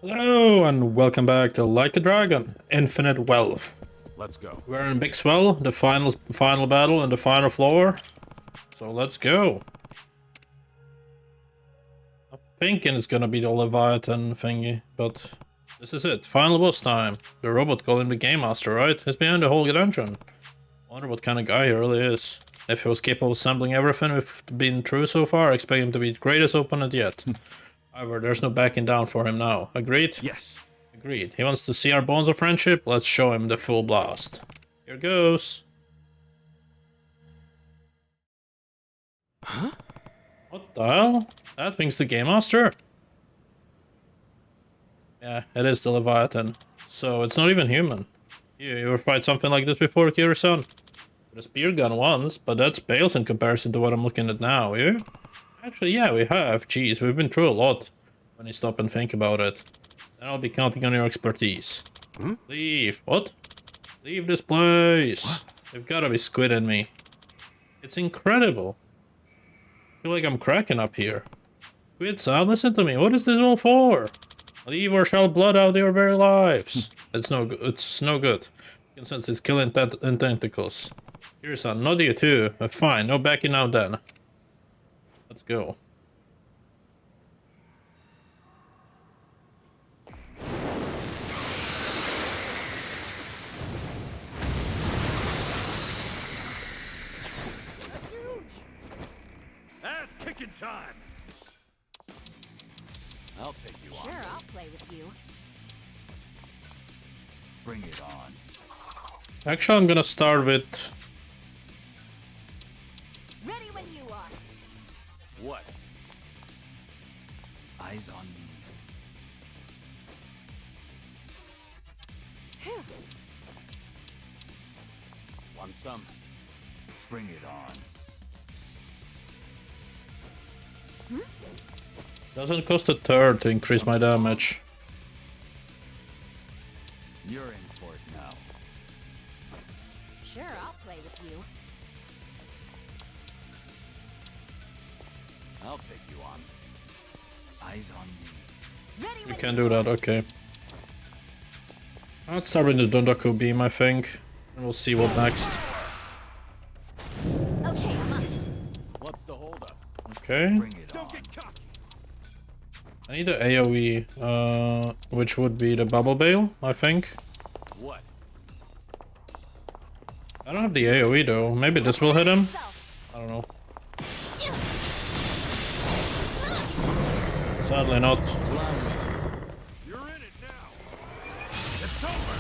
Hello and welcome back to Like a Dragon, Infinite Wealth. Let's go. We're in Big Swell, the final battle and the final floor. So let's go. I'm thinking it's gonna be the Leviathan thingy, but this is it. Final boss time. The robot called him the Game Master, right? He's behind the whole dungeon. Wonder what kind of guy he really is. If he was capable of assembling everything we've been through so far, I expect him to be the greatest opponent yet. However, there's no backing down for him now. Agreed? Yes. Agreed. He wants to see our bonds of friendship. Let's show him the full blast. Here goes. Huh? What the hell? That thing's the Game Master. Yeah, it is the Leviathan. So it's not even human. You ever fight something like this before, Kiryu-san? With a spear gun once, but that's bales in comparison to what I'm looking at now, you? Actually, yeah, we have. Jeez, we've been through a lot. When you stop and think about it. Then I'll be counting on your expertise. Leave. What? Leave this place. What? There's gotta be squid in me. It's incredible. I feel like I'm cracking up here. Squid-san, listen to me. What is this all for? Leave or shall blood out your very lives. It's no good. It's no good. You can sense it's killing tentacles. Kiryu-san, not you too. Fine, no backing out then. Let's go. Ass kicking time. I'll take you on. Sure, I'll play with you. Bring it on. Actually, I'm gonna start with... Ready when you are. What? Eyes on me. Want some? Bring it on. Doesn't cost a third to increase my damage. You're in for it now. Sure, I'll play with you. I'll take you on. Eyes on me. Ready You when can do that, okay. Let's start with the Dondaku beam, I think. And we'll see what next. Okay, I'm up. What's the holdup? Okay. Bring it on. Don't get cocky. I need the AoE, which would be the Bubble Bale, I think. What? I don't have the AoE though. Maybe this will hit him? I don't know. Sadly not. You're in it now. It's over.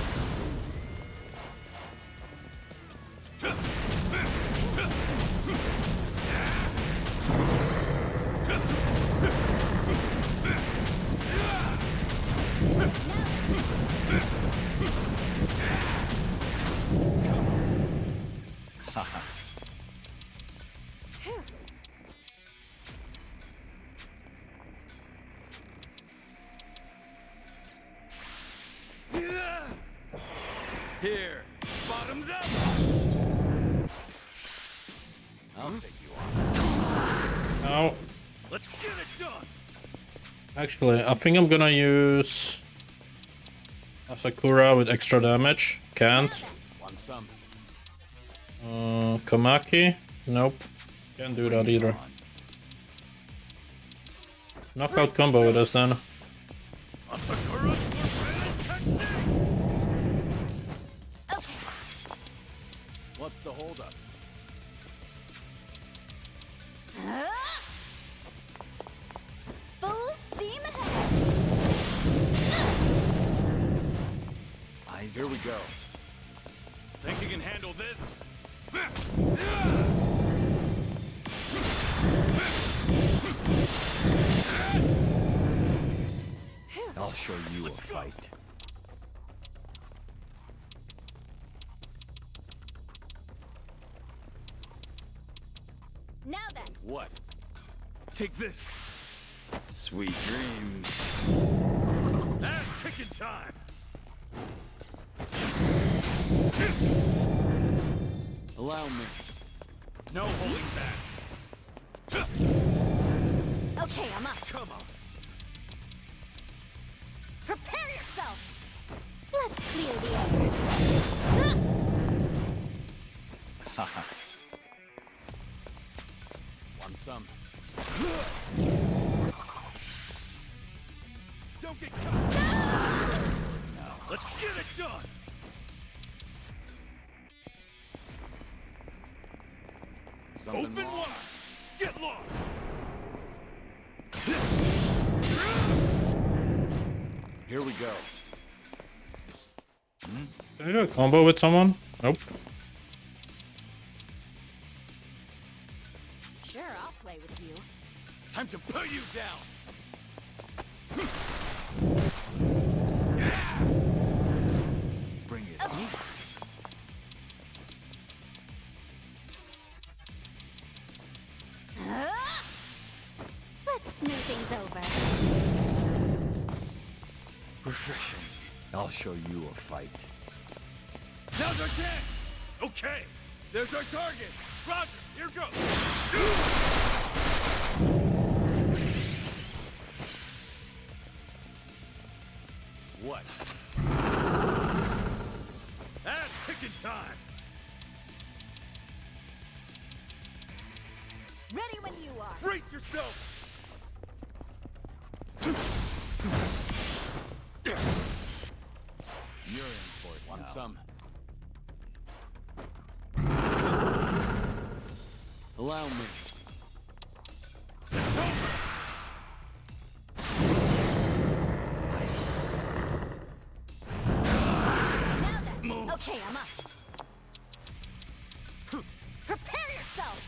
Here, bottoms up. I'll take you on. Now, Let's get it done. actually, I think I'm gonna use Asakura with extra damage. Can't. Want some? Komaki? Nope. Can't do that either. Knockout combo with us then. Asakura's forbidden technique. Okay. What's the holdup? Full steam ahead. Eyes, here we go. Think you can handle this? I'll show you a fight. Now then. What? Take this. Sweet dreams. Ass kicking time. Allow me. No holding back. Okay, I'm up. Come on. Don't get caught. Now, let's get it done. Something Open wrong? wide. Get lost. Here we go. Can I do a combo with someone? Nope. Sure, I'll play with you. Time to put you down. Bring it on. Let's smooth things over. Refreshing. I'll show you a fight. Now's our chance. Okay. There's our target. Roger. Here goes. What? Ass kicking time. Ready when you are. Brace yourself. You're in for it. Want now. some? Allow me. Now then. Move. Okay, I'm up. Prepare yourself.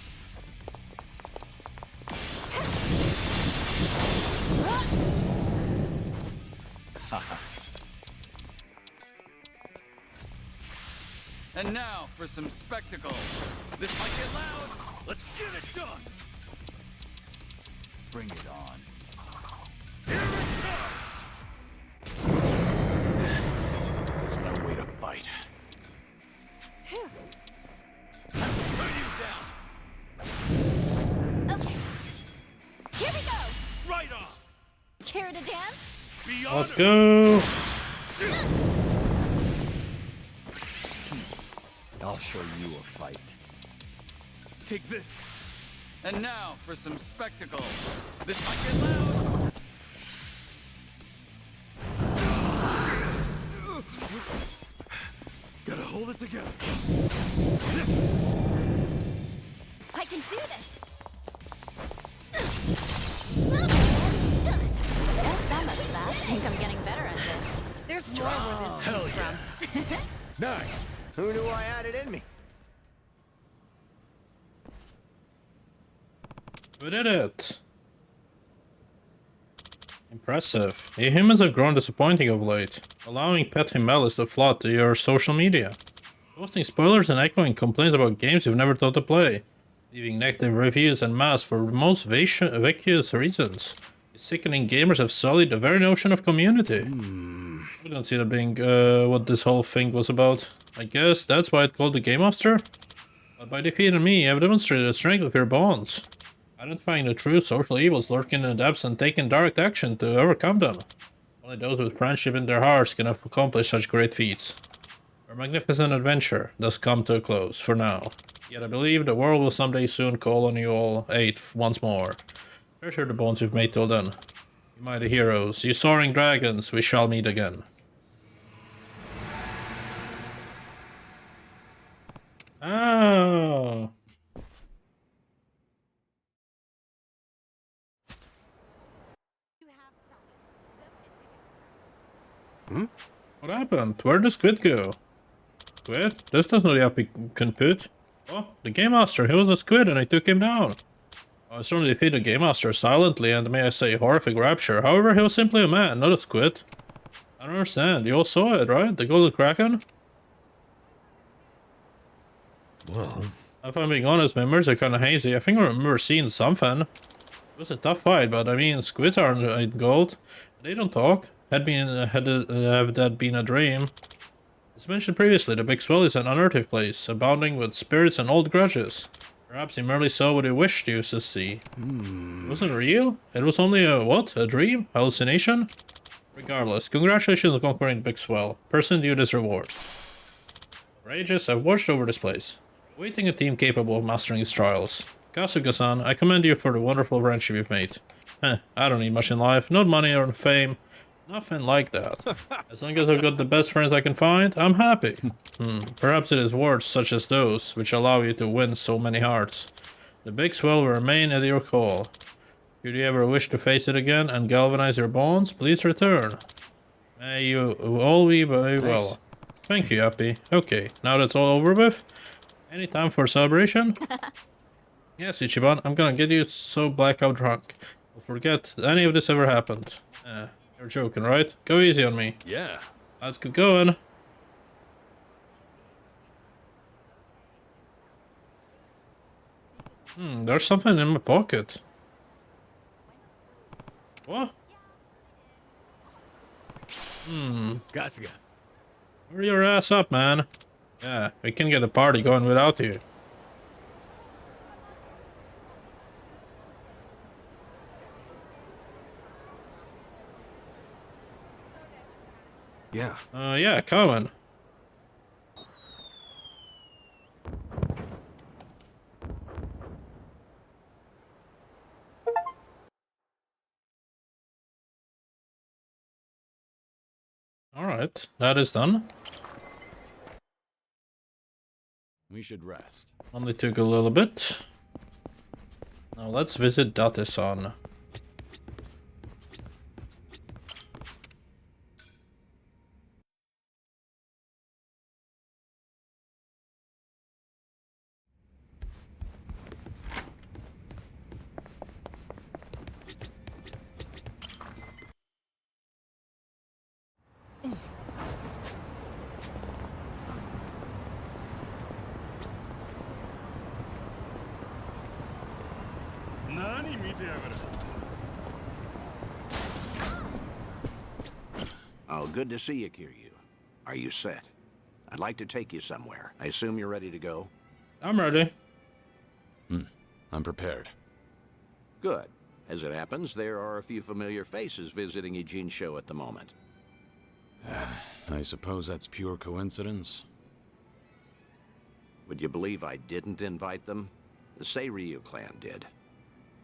And now for some spectacle. This might get loud. Let's get it done. Bring it on. Here it comes. This is no way to fight. Time to put you down. Okay. Here we go. Right on. Care to dance? Be Let's honored. go. I'll show you a fight. Take this. And now for some spectacle. This might get loud. Gotta hold it together. I can do this. There's some of that. I think I'm getting better at this. There's more where this Hell comes yeah. from. Nice. Who knew I had it in me? We did it. Impressive. You humans have grown disappointing of late, allowing Pet Himelis to flood to your social media, posting spoilers and echoing complaints about games you've never thought to play, leaving negative reviews en masse for the most vacuous reasons. These sickening gamers have sullied the very notion of community. I don't see that being what this whole thing was about. I guess that's why it's called the Game Master. But by defeating me, you have demonstrated the strength of your bonds, identifying the true social evils lurking in the depths and taking direct action to overcome them. Only those with friendship in their hearts can accomplish such great feats. Our magnificent adventure does come to a close for now. Yet I believe the world will someday soon call on you all eight once more. Treasure the bonds you've made till then. You mighty heroes, you soaring dragons, we shall meet again. Oh. What happened? Where did Squid go? Squid? This does not the epic can put. Oh, the Game Master, he was a squid and I took him down. I certainly defeated the Game Master silently and may I say horrific rapture. However, he was simply a man, not a squid. I don't understand. You all saw it, right? The Golden Kraken? Well, If I'm being honest, my memories are kinda hazy. I think I remember seeing something. It was a tough fight, but I mean, squids aren't in gold. They don't talk. Have that been a dream? As mentioned previously, the Big Swell is an unearthly place, abounding with spirits and old grudges. Perhaps he merely saw what he wished you to see. It wasn't real? It was only a, what? A dream? Hallucination? Regardless, congratulations on conquering the Big Swell. Person due this reward. For ages, I've watched over this place, awaiting a team capable of mastering its trials. Kasuga-san, I commend you for the wonderful friendship you've made. I don't need much in life, not money or fame. Nothing like that. As long as I've got the best friends I can find, I'm happy. Perhaps it is words such as those which allow you to win so many hearts. The big swell will remain at your call. Should you ever wish to face it again and galvanize your bonds, please return. May you all be very well. Thank you, Happy. Okay, now that's all over with. Any time for a celebration? Yes, Ichiban, I'm gonna get you so blackout drunk. You'll forget any of this ever happened. You're joking, right? Go easy on me. Yeah. Let's get going. There's something in my pocket. What? Kasuga. Hurry your ass up, man. Yeah, we can get a party going without you. Yeah. Yeah, coming. Alright, that is done. We should rest. Only took a little bit. Now let's visit Date-san. Oh, good to see you, Kiryu. Are you set? I'd like to take you somewhere. I assume you're ready to go? I'm ready. I'm prepared. Good. As it happens, there are a few familiar faces visiting Ijin-sho at the moment. I suppose that's pure coincidence. Would you believe I didn't invite them? The Seiryu clan did.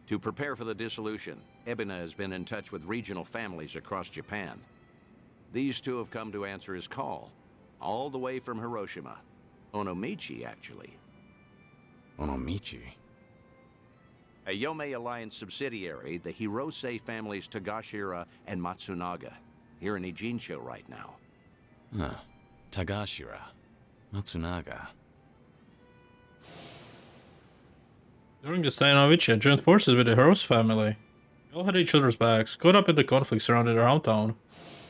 To prepare for the dissolution, Ebina has been in touch with regional families across Japan. These two have come to answer his call, all the way from Hiroshima. Onomichi, actually. Onomichi? A Yomei Alliance subsidiary, the Hirose families Tagashira and Matsunaga, here in Ijin-sho right now. Tagashira. Matsunaga. During the Stainovich, I joined forces with the Hirose family. We all had each other's backs, caught up in the conflict surrounding their hometown.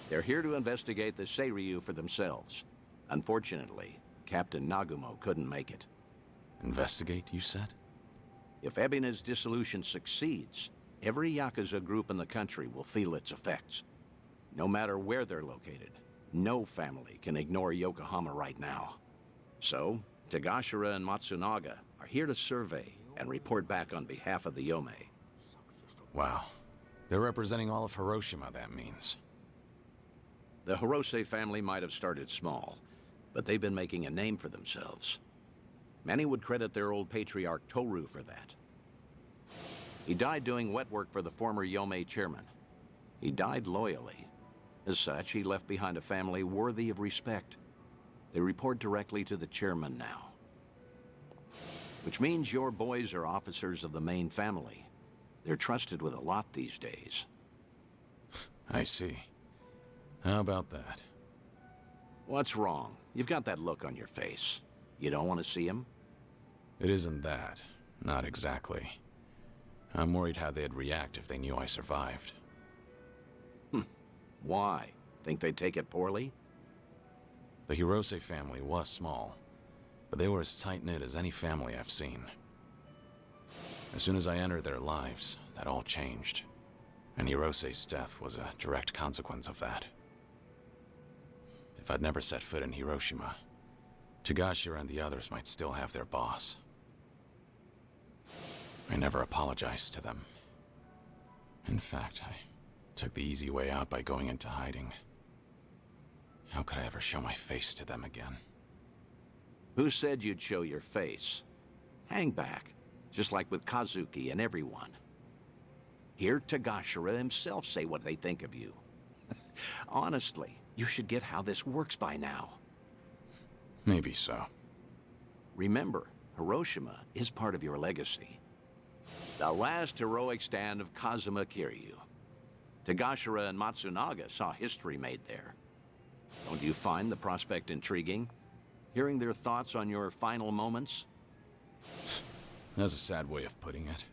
They're here to investigate the Seiryu for themselves. Unfortunately, Captain Nagumo couldn't make it. Investigate, you said? If Ebina's dissolution succeeds, every Yakuza group in the country will feel its effects. No matter where they're located, no family can ignore Yokohama right now. So, Tagashira and Matsunaga are here to survey and report back on behalf of the Yomei. Wow. They're representing all of Hiroshima, that means. The Hirose family might have started small, but they've been making a name for themselves. Many would credit their old patriarch Toru for that. He died doing wet work for the former Yomei chairman. He died loyally. As such, he left behind a family worthy of respect. They report directly to the chairman now. Which means your boys are officers of the main family. They're trusted with a lot these days. I see. How about that? What's wrong? You've got that look on your face. You don't want to see him? It isn't that. Not exactly. I'm worried how they'd react if they knew I survived. Why? Think they'd take it poorly? The Hirose family was small, but they were as tight-knit as any family I've seen. As soon as I entered their lives, that all changed. And Hirose's death was a direct consequence of that. If I'd never set foot in Hiroshima, Tagashira and the others might still have their boss. I never apologized to them. In fact, I took the easy way out by going into hiding. How could I ever show my face to them again? Who said you'd show your face? Hang back, just like with Kazuki and everyone. Hear Tagashira himself say what they think of you. Honestly, you should get how this works by now. Maybe so. Remember, Hiroshima is part of your legacy. The last heroic stand of Kazuma Kiryu. Tagashira and Matsunaga saw history made there. Don't you find the prospect intriguing? Hearing their thoughts on your final moments? That's a sad way of putting it.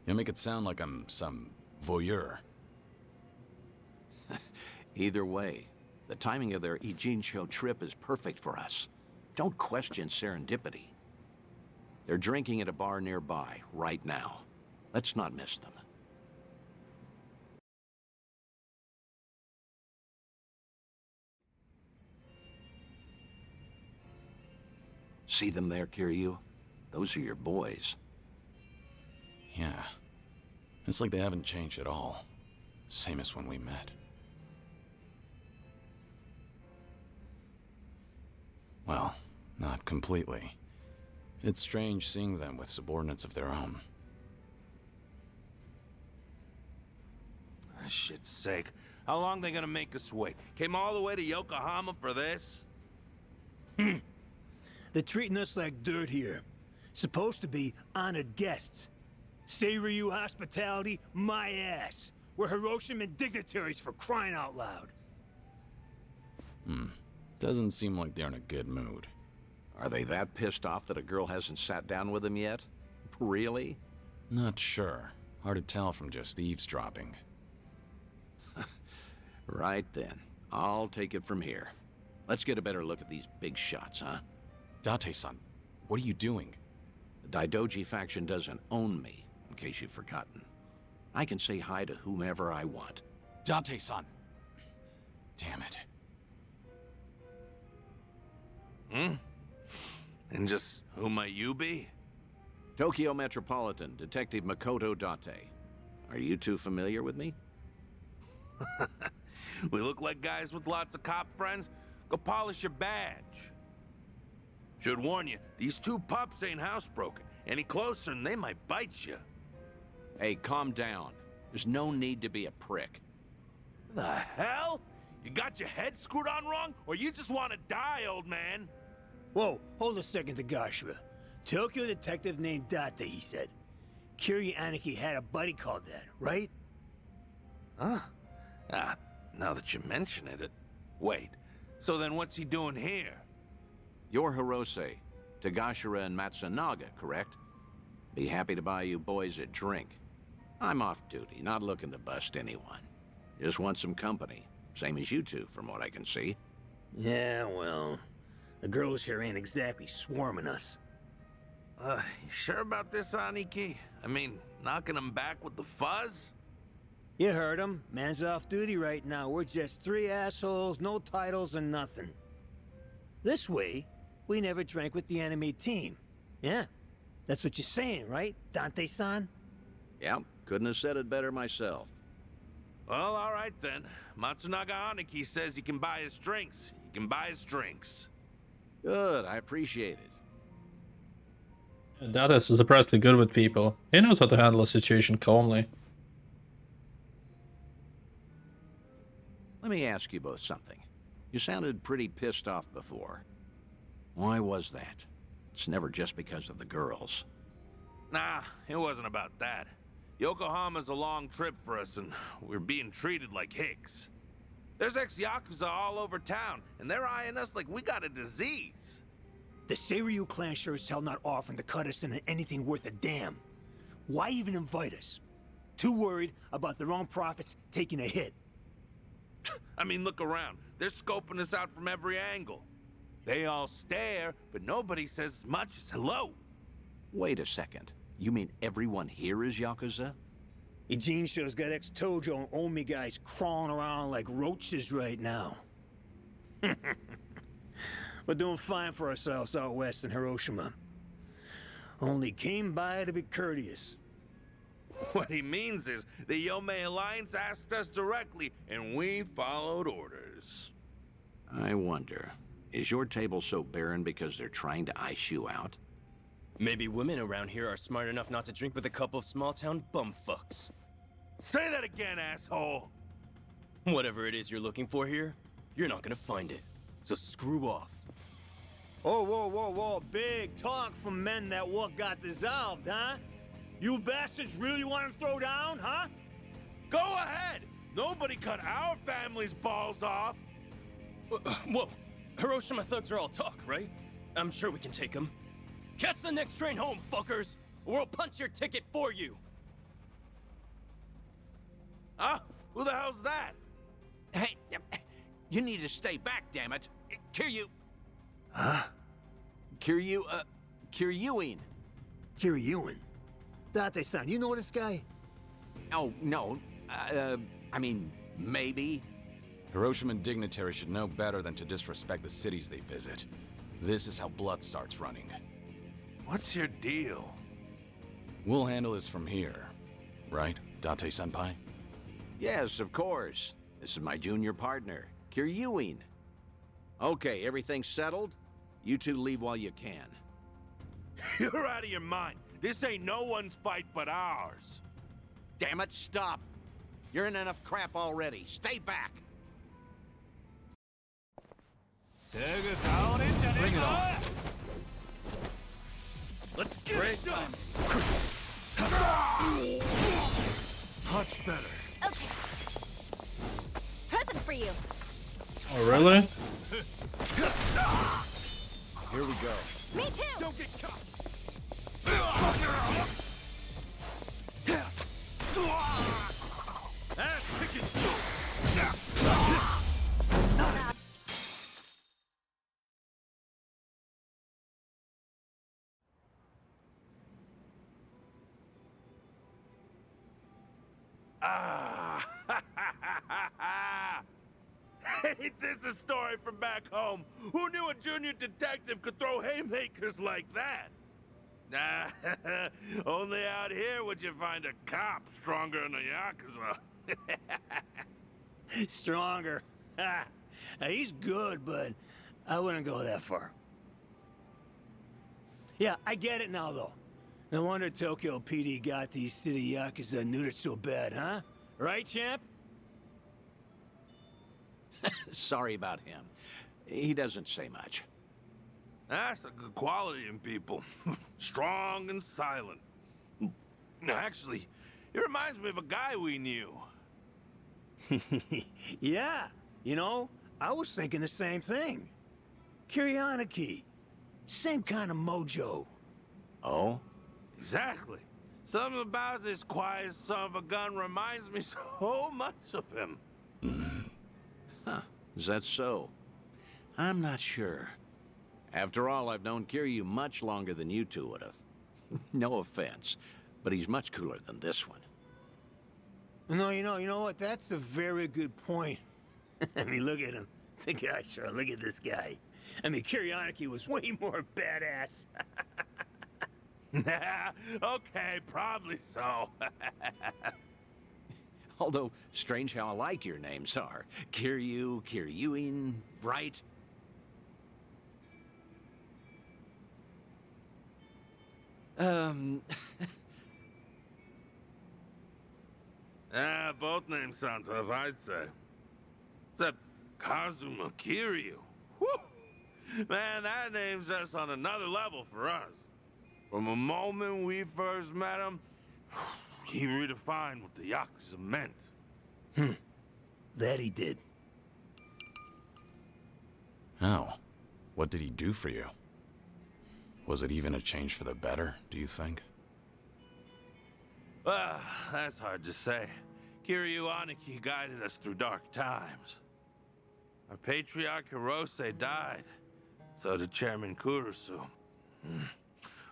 You make it sound like I'm some voyeur. Either way, the timing of their Ijincho trip is perfect for us. Don't question serendipity. They're drinking at a bar nearby right now. Let's not miss them. See them there, Kiryu? Those are your boys. Yeah. It's like they haven't changed at all. Same as when we met. Well, not completely. It's strange seeing them with subordinates of their own. For shit's sake. How long they gonna make us wait? Came all the way to Yokohama for this? They're treating us like dirt here. Supposed to be honored guests. Seiryu hospitality, my ass. We're Hiroshiman dignitaries for crying out loud. Doesn't seem like they're in a good mood. Are they that pissed off that a girl hasn't sat down with them yet? Really? Not sure. Hard to tell from just eavesdropping. Right then. I'll take it from here. Let's get a better look at these big shots, huh? Date-san, what are you doing? The Daidoji faction doesn't own me, in case you've forgotten. I can say hi to whomever I want. Date-san! Damn it. And just who might you be? Tokyo Metropolitan Detective Makoto Date. Are you two familiar with me? We look like guys with lots of cop friends? Go polish your badge. Should warn you, these two pups ain't housebroken. Any closer and they might bite you. Hey, calm down. There's no need to be a prick. The hell? You got your head screwed on wrong, or you just want to die, old man? Whoa, hold a second, Tagashira. Tokyo detective named Date, he said. Kiryu Aniki had a buddy called that, right? Huh? Now that you mention it... Wait, so then what's he doing here? You're Hirose, Tagashira and Matsunaga, correct? Be happy to buy you boys a drink. I'm off duty, not looking to bust anyone. Just want some company. Same as you two, from what I can see. Yeah, well, the girls here ain't exactly swarming us. You sure about this, Aniki? I mean, knocking him back with the fuzz? You heard him. Man's off duty right now. We're just three assholes, no titles and nothing. This way, we never drank with the enemy team. Yeah, that's what you're saying, right, Dante-san? Yep, couldn't have said it better myself. Well, all right then. Matsunaga Aniki says you can buy his drinks. You can buy his drinks. Good, I appreciate it. Data is surprisingly good with people. He knows how to handle a situation calmly. Let me ask you both something. You sounded pretty pissed off before. Why was that? It's never just because of the girls. Nah, it wasn't about that. Yokohama's a long trip for us, and we're being treated like hicks. There's ex-Yakuza all over town, and they're eyeing us like we got a disease. The Seiryu clan sure as hell not offering to cut us into anything worth a damn. Why even invite us? Too worried about their own profits taking a hit. I mean, look around. They're scoping us out from every angle. They all stare, but nobody says as much as hello. Wait a second. You mean everyone here is Yakuza? Ijincho's got ex-Tojo and Omi guys crawling around like roaches right now. We're doing fine for ourselves out west in Hiroshima. Only came by to be courteous. What he means is the Yomei Alliance asked us directly, and we followed orders. I wonder, is your table so barren because they're trying to ice you out? Maybe women around here are smart enough not to drink with a couple of small-town bumfucks. Say that again, asshole! Whatever it is you're looking for here, you're not gonna find it. So screw off. Oh, whoa, whoa, whoa. Big talk from men that got dissolved, huh? You bastards really want to throw down, huh? Go ahead! Nobody cut our family's balls off! Whoa, Hiroshima thugs are all talk, right? I'm sure we can take them. Catch the next train home, fuckers! Or we'll punch your ticket for you! Huh? Who the hell's that? Hey, you need to stay back, damn it. Kiryu. Huh? Kiryuin. Kiryuin. Date-san, you know this guy? Oh, no. I mean, maybe. Hiroshiman dignitaries should know better than to disrespect the cities they visit. This is how blood starts running. What's your deal? We'll handle this from here. Right, Date-senpai? Yes, of course. This is my junior partner, Kiryuin. Okay, everything's settled? You two leave while you can. You're out of your mind. This ain't no one's fight but ours. Damn it, stop. You're in enough crap already. Stay back. Bring it on. Let's get it done. Much better. Okay. Present for you. Oh, really? Here we go. Me too. Don't get caught. That's chicken stew. Ah! Ain't this a story from back home? Who knew a junior detective could throw haymakers like that? Nah, only out here would you find a cop stronger than a Yakuza. Stronger. He's good, but I wouldn't go that far. Yeah, I get it now, though. No wonder Tokyo PD got these city Yakuza neutered so bad, huh? Right, champ? Sorry about him. He doesn't say much. That's a good quality in people. Strong and silent. Actually, he reminds me of a guy we knew. Yeah, you know, I was thinking the same thing. Kiryanaki. Same kind of mojo. Oh? Exactly. Something about this quiet son of a gun reminds me so much of him. Huh. Is that so? I'm not sure. After all, I've known Kiryu much longer than you two would have. No offense, but he's much cooler than this one. No, you know what? That's a very good point. I mean, look at him. The guy, sure, look at this guy. I mean, Kiryanaki was way more badass. Okay, probably so. Although, strange how alike your names are. Kiryu, Kiryuin, right? Both names sound tough, I'd say. Except Kazuma Kiryu. Whew! Man, that name's just on another level for us. From the moment we first met him, he redefined what the Yakuza meant. That he did. How? What did he do for you? Was it even a change for the better, do you think? Well, that's hard to say. Kiryu Aniki guided us through dark times. Our patriarch Hirose died. So did Chairman Kurusu.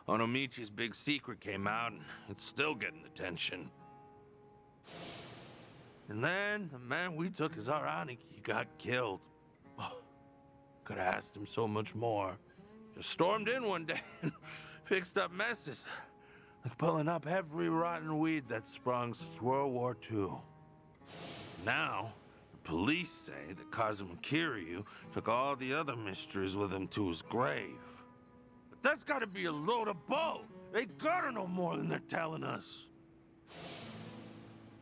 Onomichi's big secret came out, and it's still getting attention. And then, the man we took as our Aniki got killed. Could have asked him so much more. Just stormed in one day and fixed up messes. Like pulling up every rotten weed that sprung since World War II. Now, the police say that Kazuma Kiryu took all the other mysteries with him to his grave. But that's gotta be a load of bull. They gotta know more than they're telling us.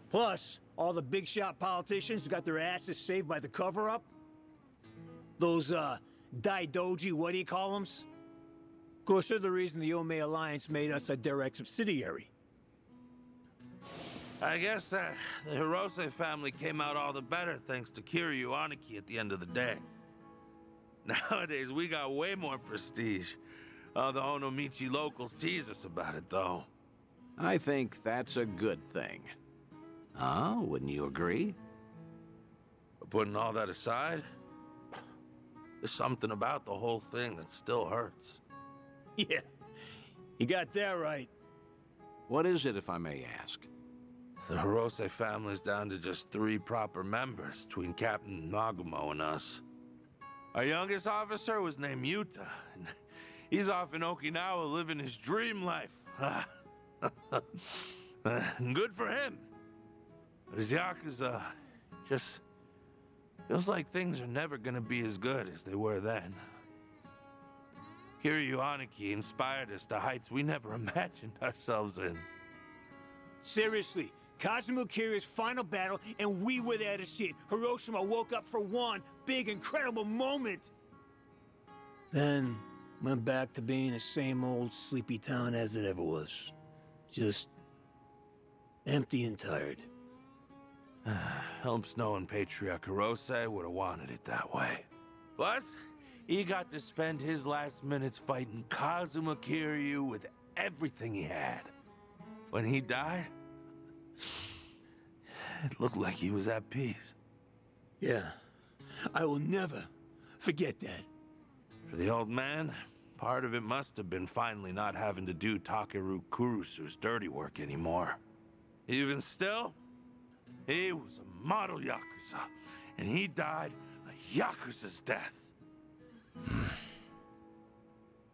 Plus, All the big shot politicians who got their asses saved by the cover-up? Those, Daidoji, what do you call them? Of course, they're the reason the Yomei Alliance made us a direct subsidiary. I guess that the Hirose family came out all the better thanks to Kiryu Aniki at the end of the day. Nowadays, we got way more prestige. The Onomichi locals tease us about it, though. I think that's a good thing. Huh? Wouldn't you agree? But putting all that aside, there's something about the whole thing that still hurts. Yeah, you got that right. What is it, if I may ask? The Hirose family's down to just 3 proper members between Captain Nagumo and us. Our youngest officer was named Yuta, and he's off in Okinawa living his dream life. Good for him. But his Yakuza just feels like things are never gonna be as good as they were then. Kiryu Aniki inspired us to heights we never imagined ourselves in. Seriously, Kazuma Kiryu's final battle, and we were there to see it. Hiroshima woke up for one big, incredible moment. Then went back to being the same old sleepy town as it ever was. Just empty and tired. Helps knowing Patriarch Hirose would have wanted it that way. Plus, he got to spend his last minutes fighting Kazuma Kiryu with everything he had. When he died, it looked like he was at peace. Yeah, I will never forget that. For the old man, part of it must have been finally not having to do Takeru Kurusu's dirty work anymore. Even still, he was a model Yakuza, and he died a Yakuza's death.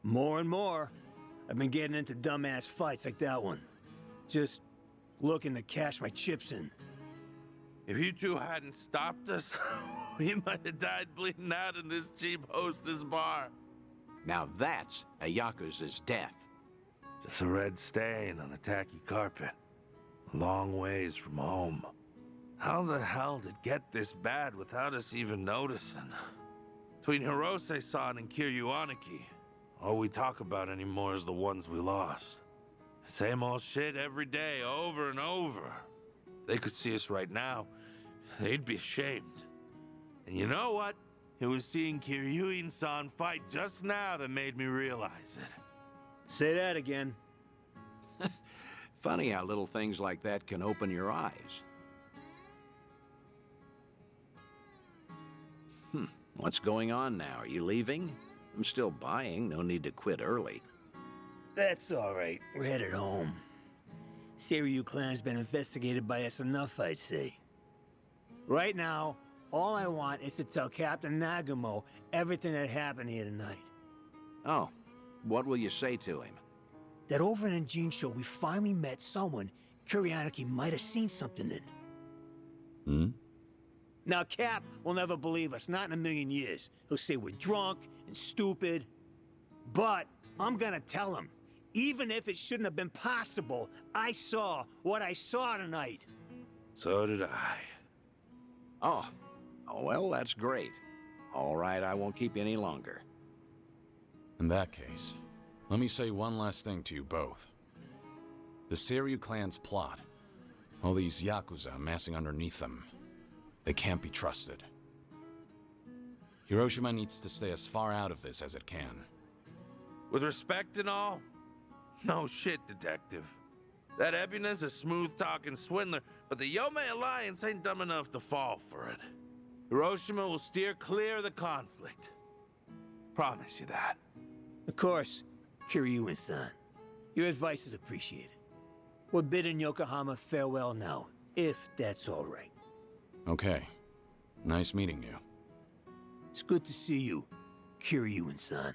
More and more, I've been getting into dumbass fights like that one. Just looking to cash my chips in. If you two hadn't stopped us, we might have died bleeding out in this cheap hostess bar. Now that's a Yakuza's death. Just a red stain on a tacky carpet. A long ways from home. How the hell did it get this bad without us even noticing? Between Hirose-san and Kiryu Aniki, all we talk about anymore is the ones we lost. Same old shit every day, over and over. If they could see us right now, they'd be ashamed. And you know what? It was seeing Kiryu-san fight just now that made me realize it. Say that again. Funny how little things like that can open your eyes. What's going on now? Are you leaving? I'm still buying. No need to quit early. That's all right. We're headed home. Seiryu clan's been investigated by us enough, I'd say. Right now, all I want is to tell Captain Nagumo everything that happened here tonight. Oh, what will you say to him? That over in Jinsho, we finally met someone Kiryu might have seen something in. Now, Cap will never believe us, not in a million years. He'll say we're drunk and stupid. But I'm gonna tell him, even if it shouldn't have been possible, I saw what I saw tonight. So did I. Oh, well, that's great. All right, I won't keep you any longer. In that case, let me say one last thing to you both. The Seiryu clan's plot, all these Yakuza amassing underneath them, they can't be trusted. Hiroshima needs to stay as far out of this as it can. With respect and all, no shit, Detective. That Ebina's a smooth-talking swindler, but the Yomei Alliance ain't dumb enough to fall for it. Hiroshima will steer clear of the conflict. Promise you that. Of course, Kiryu-san. Your advice is appreciated. We're bidding Yokohama farewell now, if that's all right. Okay. Nice meeting you. It's good to see you, Kiryu-san.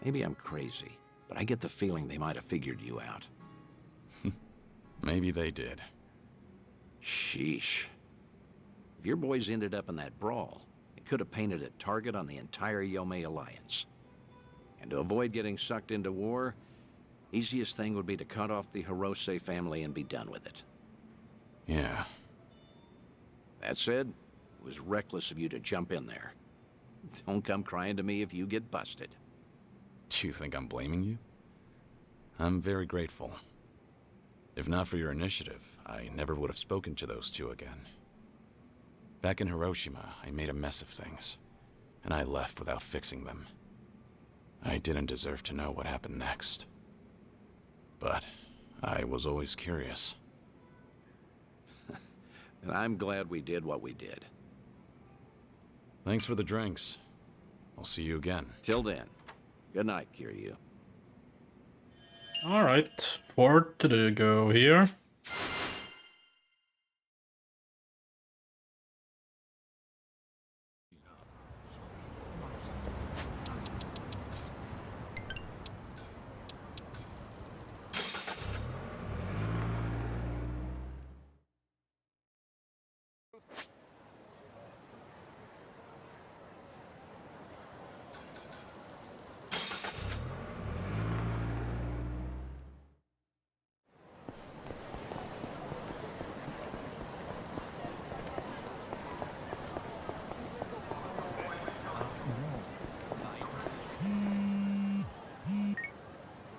Maybe I'm crazy, but I get the feeling they might have figured you out. Maybe they did. Sheesh. If your boys ended up in that brawl, It could have painted a target on the entire Yomei Alliance. And to avoid getting sucked into war, easiest thing would be to cut off the Hirose family and be done with it. Yeah. That said, it was reckless of you to jump in there. Don't come crying to me if you get busted. Do you think I'm blaming you? I'm very grateful. If not for your initiative, I never would have spoken to those two again. Back in Hiroshima, I made a mess of things, and I left without fixing them. I didn't deserve to know what happened next. But I was always curious. And I'm glad we did what we did. Thanks for the drinks. I'll see you again. Till then, good night, Kiryu. Alright, 4 to go here.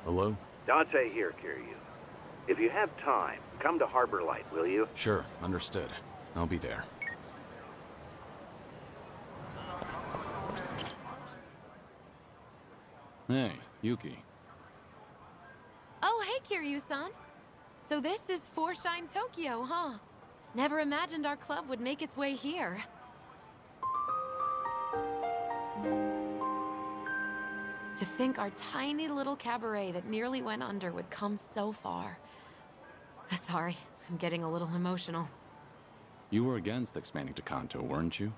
Hello? Dante here, Kiryu. If you have time, come to Harbor Light, will you? Sure, understood. I'll be there. Hey, Yuki. Oh, hey, Kiryu-san. So this is Foreshine Tokyo, huh? Never imagined our club would make its way here. To think our tiny little cabaret that nearly went under would come so far. Sorry, I'm getting a little emotional. You were against expanding to Kanto, weren't you?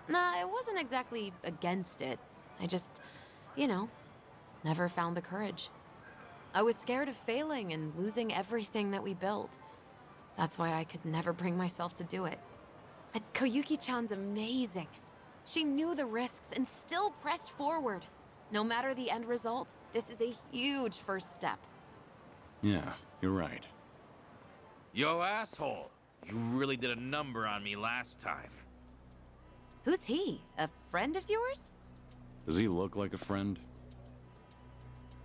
Nah, I wasn't exactly against it. I just, you know, never found the courage. I was scared of failing and losing everything that we built. That's why I could never bring myself to do it. But Koyuki-chan's amazing. She knew the risks and still pressed forward. No matter the end result, this is a huge first step. Yeah, you're right. Yo, asshole. You really did a number on me last time. Who's he? A friend of yours? Does he look like a friend?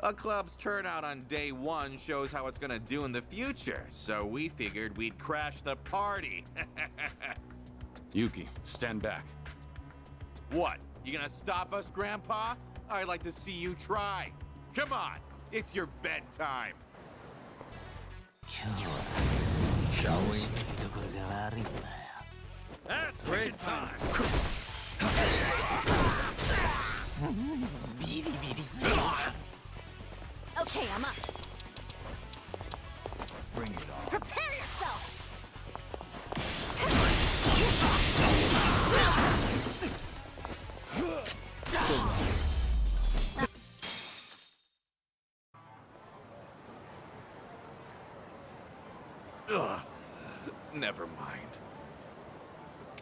A club's turnout on day one shows how it's gonna do in the future, so we figured we'd crash the party. Yuki, stand back. What? You gonna stop us, Grandpa? I'd like to see you try. Come on, it's your bedtime. Shall we? That's great time. Okay, I'm up. Bring it on. Prepare yourself! Ugh. Never mind.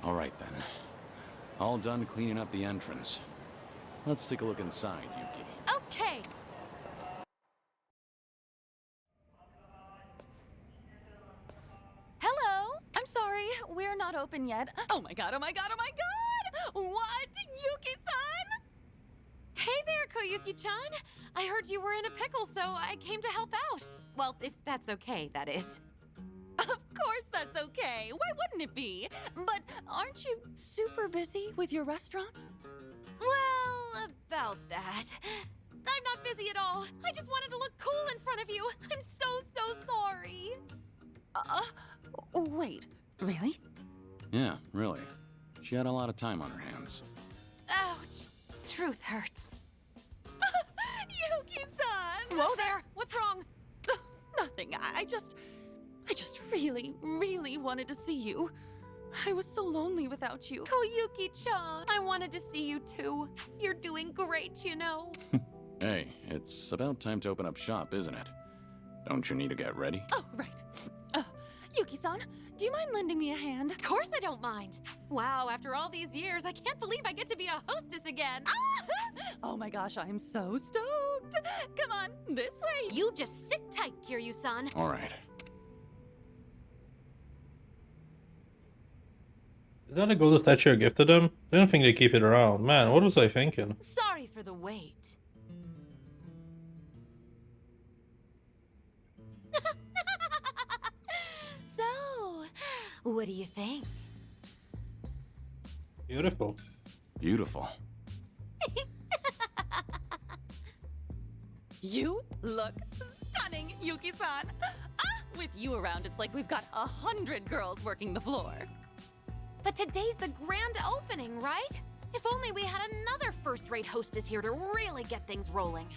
All right, then. All done cleaning up the entrance. Let's take a look inside, Yuki. Okay! Hello! I'm sorry, we're not open yet. Oh my god, oh my god, oh my god! What? Yuki-san? Hey there, Koyuki-chan! I heard you were in a pickle, so I came to help out. Well, if that's okay, that is. Of course that's okay. Why wouldn't it be? But aren't you super busy with your restaurant? Well, about that. I'm not busy at all. I just wanted to look cool in front of you. I'm so sorry. Wait, really? Yeah, really. She had a lot of time on her hands. Ouch. Truth hurts. Yuki-san! Whoa there! What's wrong? Nothing. I just really wanted to see you. I was so lonely without you. Koyuki-chan, I wanted to see you too. You're doing great, you know. Hey, it's about time to open up shop, isn't it? Don't you need to get ready? Oh, right. Yuki-san, do you mind lending me a hand? Of course I don't mind. Wow, after all these years, I can't believe I get to be a hostess again. Oh my gosh, I'm so stoked. Come on, this way. You just sit tight, Kiryu-san. All right. Is that a golden statue I gifted them? I don't think they keep it around. Man, what was I thinking? Sorry for the wait. So, what do you think? Beautiful. Beautiful. You look stunning, Yuki-san. With you around, it's like we've got 100 girls working the floor. But today's the grand opening, right? If only we had another first-rate hostess here to really get things rolling.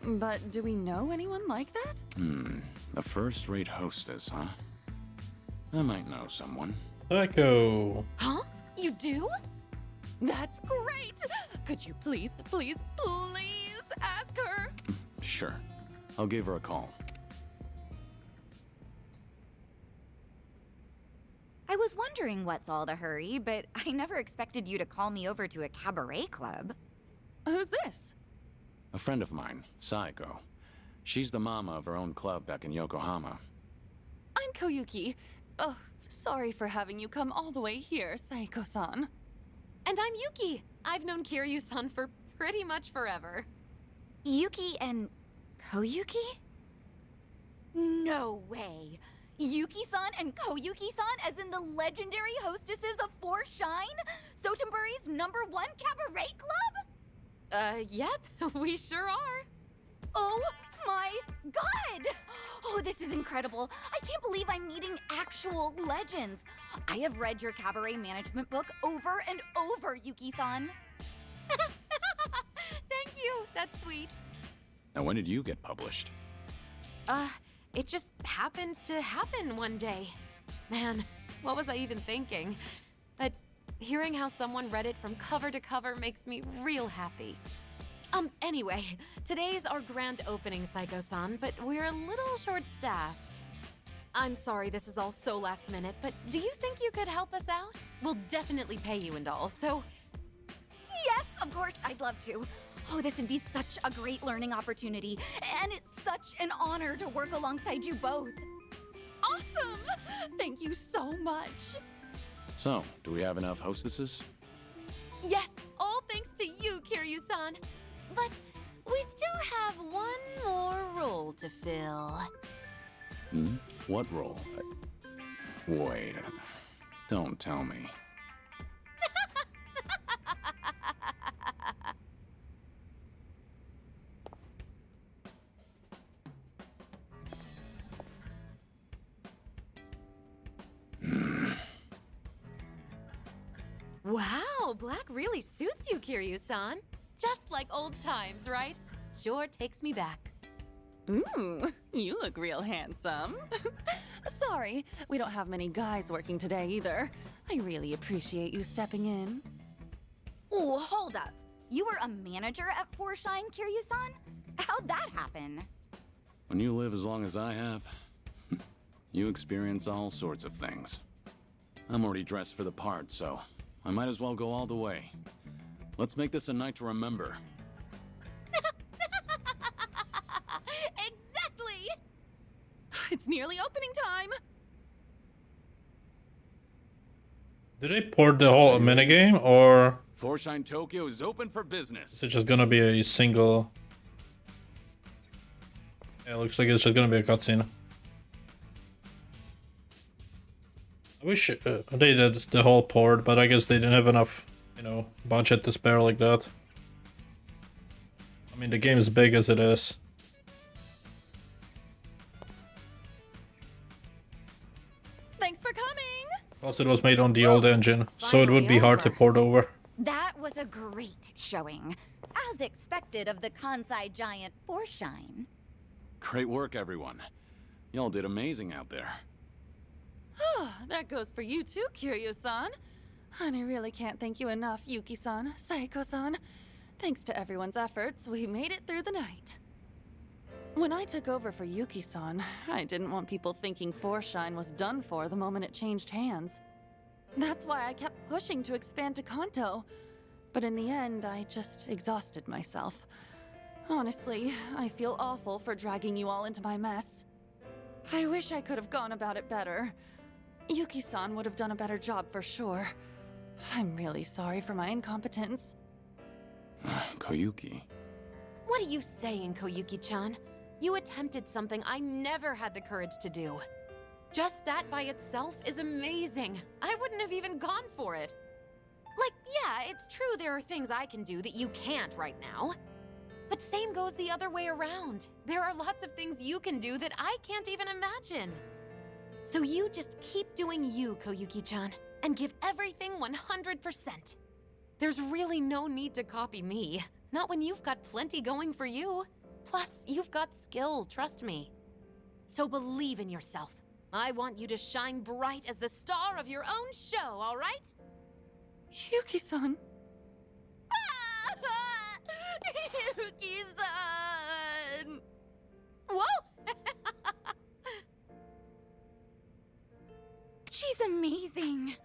But do we know anyone like that? A first-rate hostess, huh? I might know someone. Psycho. Huh? You do? That's great! Could you please, please, please ask her? Sure. I'll give her a call. I was wondering what's all the hurry, but I never expected you to call me over to a cabaret club. Who's this? A friend of mine, Saiko. She's the mama of her own club back in Yokohama. I'm Koyuki. Oh, sorry for having you come all the way here, Saiko-san. And I'm Yuki. I've known Kiryu-san for pretty much forever. Yuki and Koyuki? No way! Yuki-san and Koyuki-san as in the legendary hostesses of Four Shine? Sotenburi's #1 cabaret club? Yep, we sure are. Oh my god! Oh, this is incredible. I can't believe I'm meeting actual legends. I have read your cabaret management book over and over, Yuki-san. Thank you, that's sweet. Now, when did you get published? It just happened to happen one day. Man, what was I even thinking? But hearing how someone read it from cover to cover makes me real happy. Anyway, today's our grand opening, Saiko-san, but we're a little short-staffed. I'm sorry this is all so last minute, but do you think you could help us out? We'll definitely pay you and all, so... Yes, of course, I'd love to. Oh, this would be such a great learning opportunity, and it's such an honor to work alongside you both. Awesome! Thank you so much. So, do we have enough hostesses? Yes, all thanks to you, Kiryu-san. But we still have one more role to fill. What role? Wait. Don't tell me. Wow, black really suits you, Kiryu-san. Just like old times, right? Sure takes me back. Ooh, you look real handsome. Sorry, we don't have many guys working today either. I really appreciate you stepping in. Oh, hold up. You were a manager at Four Shine, Kiryu-san? How'd that happen? When you live as long as I have, you experience all sorts of things. I'm already dressed for the part, so I might as well go all the way. Let's make this a night to remember. Exactly! It's nearly opening time. Did they port the whole minigame, or Four Shine Tokyo is open for business. is it just gonna be a single? Yeah, it looks like it's just gonna be a cutscene. I wish they did the whole port, but I guess they didn't have enough, you know, budget to spare like that. I mean, the game is big as it is. Thanks for coming. Plus, it was made on the old engine, so it would be hard to port over. That was a great showing. As expected of the Kansai giant Four Shine. Great work, everyone. Y'all did amazing out there. That goes for you too, Kiryu-san. And I really can't thank you enough, Yuki-san, Saiko-san. Thanks to everyone's efforts, we made it through the night. When I took over for Yuki-san, I didn't want people thinking Forshine was done for the moment it changed hands. That's why I kept pushing to expand to Kanto. But in the end, I just exhausted myself. Honestly, I feel awful for dragging you all into my mess. I wish I could have gone about it better. Yuki-san would have done a better job for sure. I'm really sorry for my incompetence. Koyuki. What are you saying, Koyuki-chan? You attempted something I never had the courage to do. Just that by itself is amazing. I wouldn't have even gone for it. Like, yeah, it's true there are things I can do that you can't right now. But same goes the other way around. There are lots of things you can do that I can't even imagine. So you just keep doing you, Koyuki-chan, and give everything 100%. There's really no need to copy me. Not when you've got plenty going for you. Plus, you've got skill, trust me. So believe in yourself. I want you to shine bright as the star of your own show, all right? Yuki-san. Yuki-san! Whoa! She's amazing.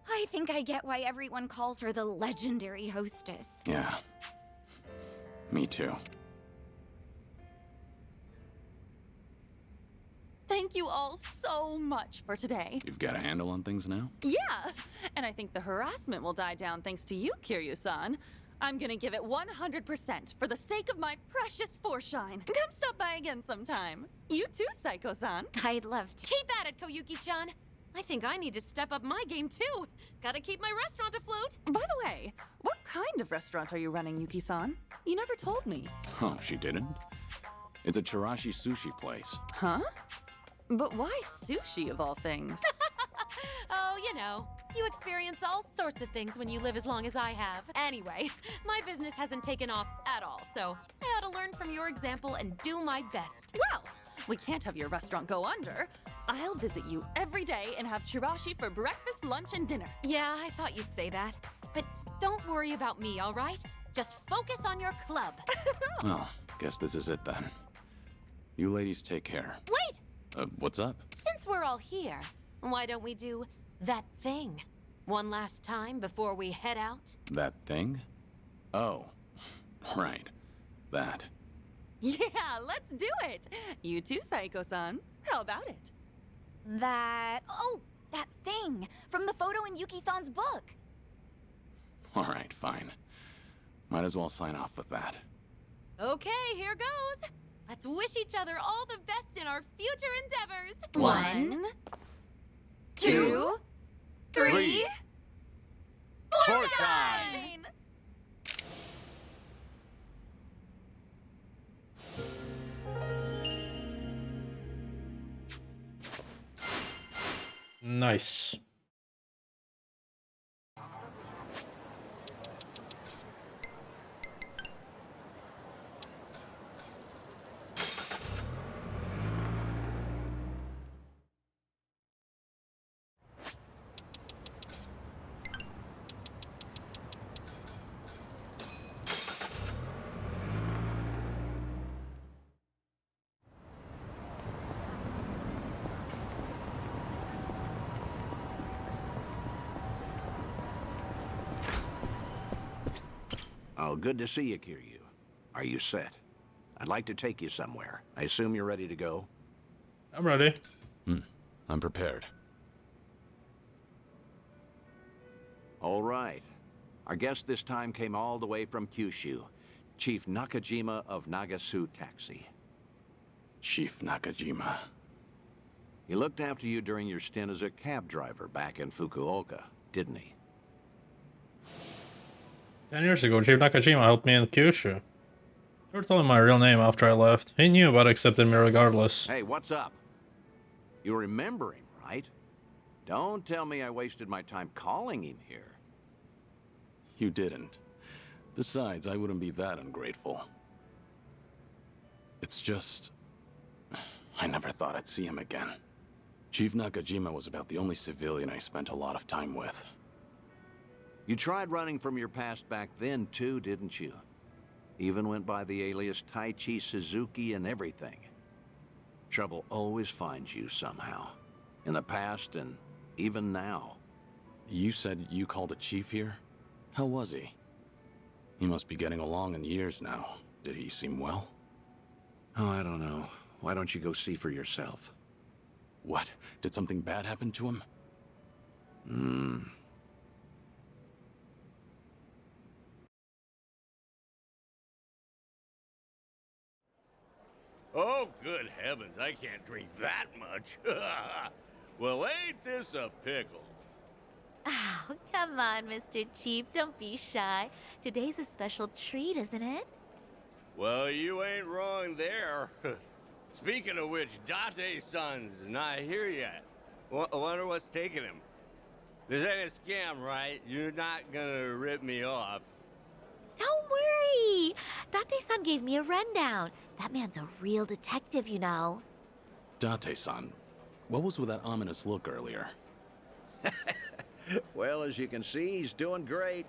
I think I get why everyone calls her the legendary hostess. Yeah. Me too. Thank you all so much for today. You've got a handle on things now? Yeah, and I think the harassment will die down thanks to you, Kiryu-san. I'm gonna give it 100% for the sake of my precious Forshine. Come stop by again sometime. You too, Psycho-san. I'd love to. Keep at it, Koyuki-chan. I think I need to step up my game too. Gotta keep my restaurant afloat. By the way, what kind of restaurant are you running, Yuki-san? You never told me. Oh, she didn't? It's a Chirashi sushi place. Huh? But why sushi of all things? Oh, you know, you experience all sorts of things when you live as long as I have. Anyway, my business hasn't taken off at all, so I ought to learn from your example and do my best. Well, we can't have your restaurant go under. I'll visit you every day and have chirashi for breakfast, lunch, and dinner. Yeah, I thought you'd say that. But don't worry about me, all right? Just focus on your club. Well, guess this is it then. You ladies take care. Wait! What's up? Since we're all here, why don't we do that thing one last time before we head out? That thing? Oh, right. That. Yeah, let's do it. You too, Psycho-san. How about it? Oh, that thing from the photo in Yuki-san's book. All right, fine. Might as well sign off with that. Okay, here goes. Let's wish each other all the best in our future endeavors. 1, 2, 3. Forshine! Nice. Oh, good to see you, Kiryu. Are you set? I'd like to take you somewhere. I assume you're ready to go? I'm ready. I'm prepared. All right. Our guest this time came all the way from Kyushu. Chief Nakajima of Nagasu Taxi. Chief Nakajima. He looked after you during your stint as a cab driver back in Fukuoka, didn't he? 10 years ago, Chief Nakajima helped me in Kyushu. Never told him my real name after I left. He knew, but accepted me regardless. Hey, what's up? You remember him, right? Don't tell me I wasted my time calling him here. You didn't. Besides, I wouldn't be that ungrateful. It's just... I never thought I'd see him again. Chief Nakajima was about the only civilian I spent a lot of time with. You tried running from your past back then, too, didn't you? Even went by the alias Taichi Suzuki and everything. Trouble always finds you somehow. In the past and even now. You said you called a chief here? How was he? He must be getting along in years now. Did he seem well? Oh, I don't know. Why don't you go see for yourself? What? Did something bad happen to him? Oh, good heavens, I can't drink that much. Well, ain't this a pickle? Oh, come on, Mr. Chief. Don't be shy. Today's a special treat, isn't it? Well, you ain't wrong there. Speaking of which, Date-san's not here yet. Wonder what's taking him. This ain't a scam, right? You're not gonna rip me off. Don't worry. Date-san gave me a rundown. That man's a real detective, you know. Date-san, what was with that ominous look earlier? Well, as you can see, he's doing great.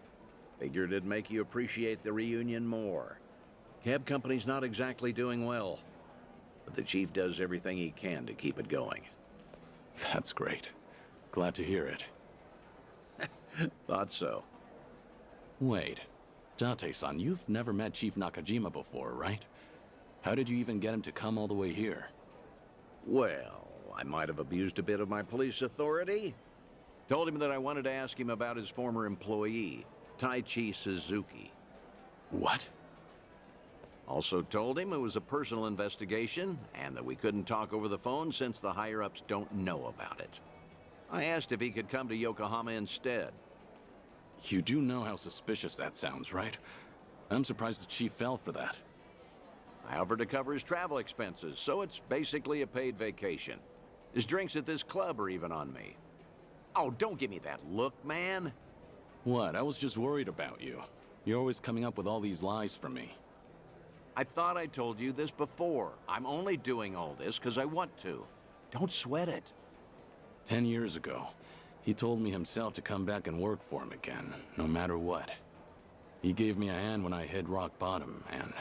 Figured it'd make you appreciate the reunion more. Cab company's not exactly doing well, but the chief does everything he can to keep it going. That's great. Glad to hear it. Thought so. Wait, Date-san, you've never met Chief Nakajima before, right? How did you even get him to come all the way here? Well, I might have abused a bit of my police authority. Told him that I wanted to ask him about his former employee, Taichi Suzuki. What? Also told him it was a personal investigation and that we couldn't talk over the phone since the higher-ups don't know about it. I asked if he could come to Yokohama instead. You do know how suspicious that sounds, right? I'm surprised the chief fell for that. I offered to cover his travel expenses, so it's basically a paid vacation. His drinks at this club are even on me. Oh, don't give me that look, man. What? I was just worried about you. You're always coming up with all these lies for me. I thought I told you this before. I'm only doing all this because I want to. Don't sweat it. 10 years ago, he told me himself to come back and work for him again, no matter what. He gave me a hand when I hit rock bottom, and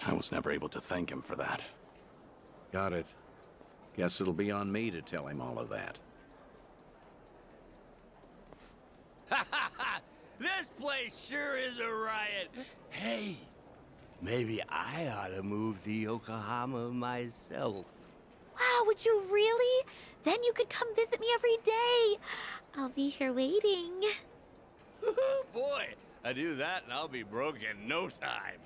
I was never able to thank him for that. Got it. Guess it'll be on me to tell him all of that. This place sure is a riot. Hey, maybe I ought to move to Yokohama myself. Wow, would you really? Then you could come visit me every day. I'll be here waiting. Boy, I do that and I'll be broke in no time.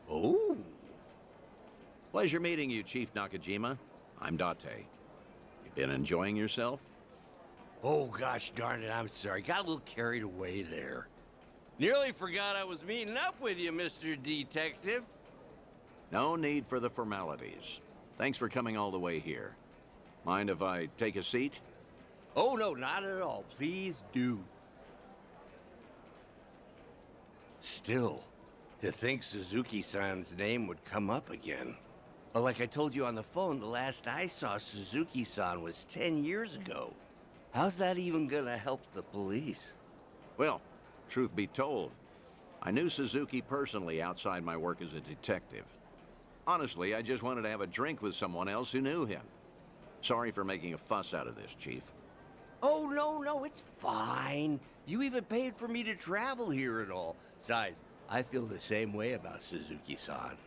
Oh. Pleasure meeting you, Chief Nakajima. I'm Date. You been enjoying yourself? Oh, gosh darn it, I'm sorry. Got a little carried away there. Nearly forgot I was meeting up with you, Mr. Detective. No need for the formalities. Thanks for coming all the way here. Mind if I take a seat? Oh, no, not at all. Please do. Still, to think Suzuki-san's name would come up again. But like I told you on the phone, the last I saw Suzuki-san was 10 years ago. How's that even gonna help the police? Well, truth be told, I knew Suzuki personally outside my work as a detective. Honestly, I just wanted to have a drink with someone else who knew him. Sorry for making a fuss out of this, Chief. Oh, no, it's fine. You even paid for me to travel here and all. Besides, I feel the same way about Suzuki-san.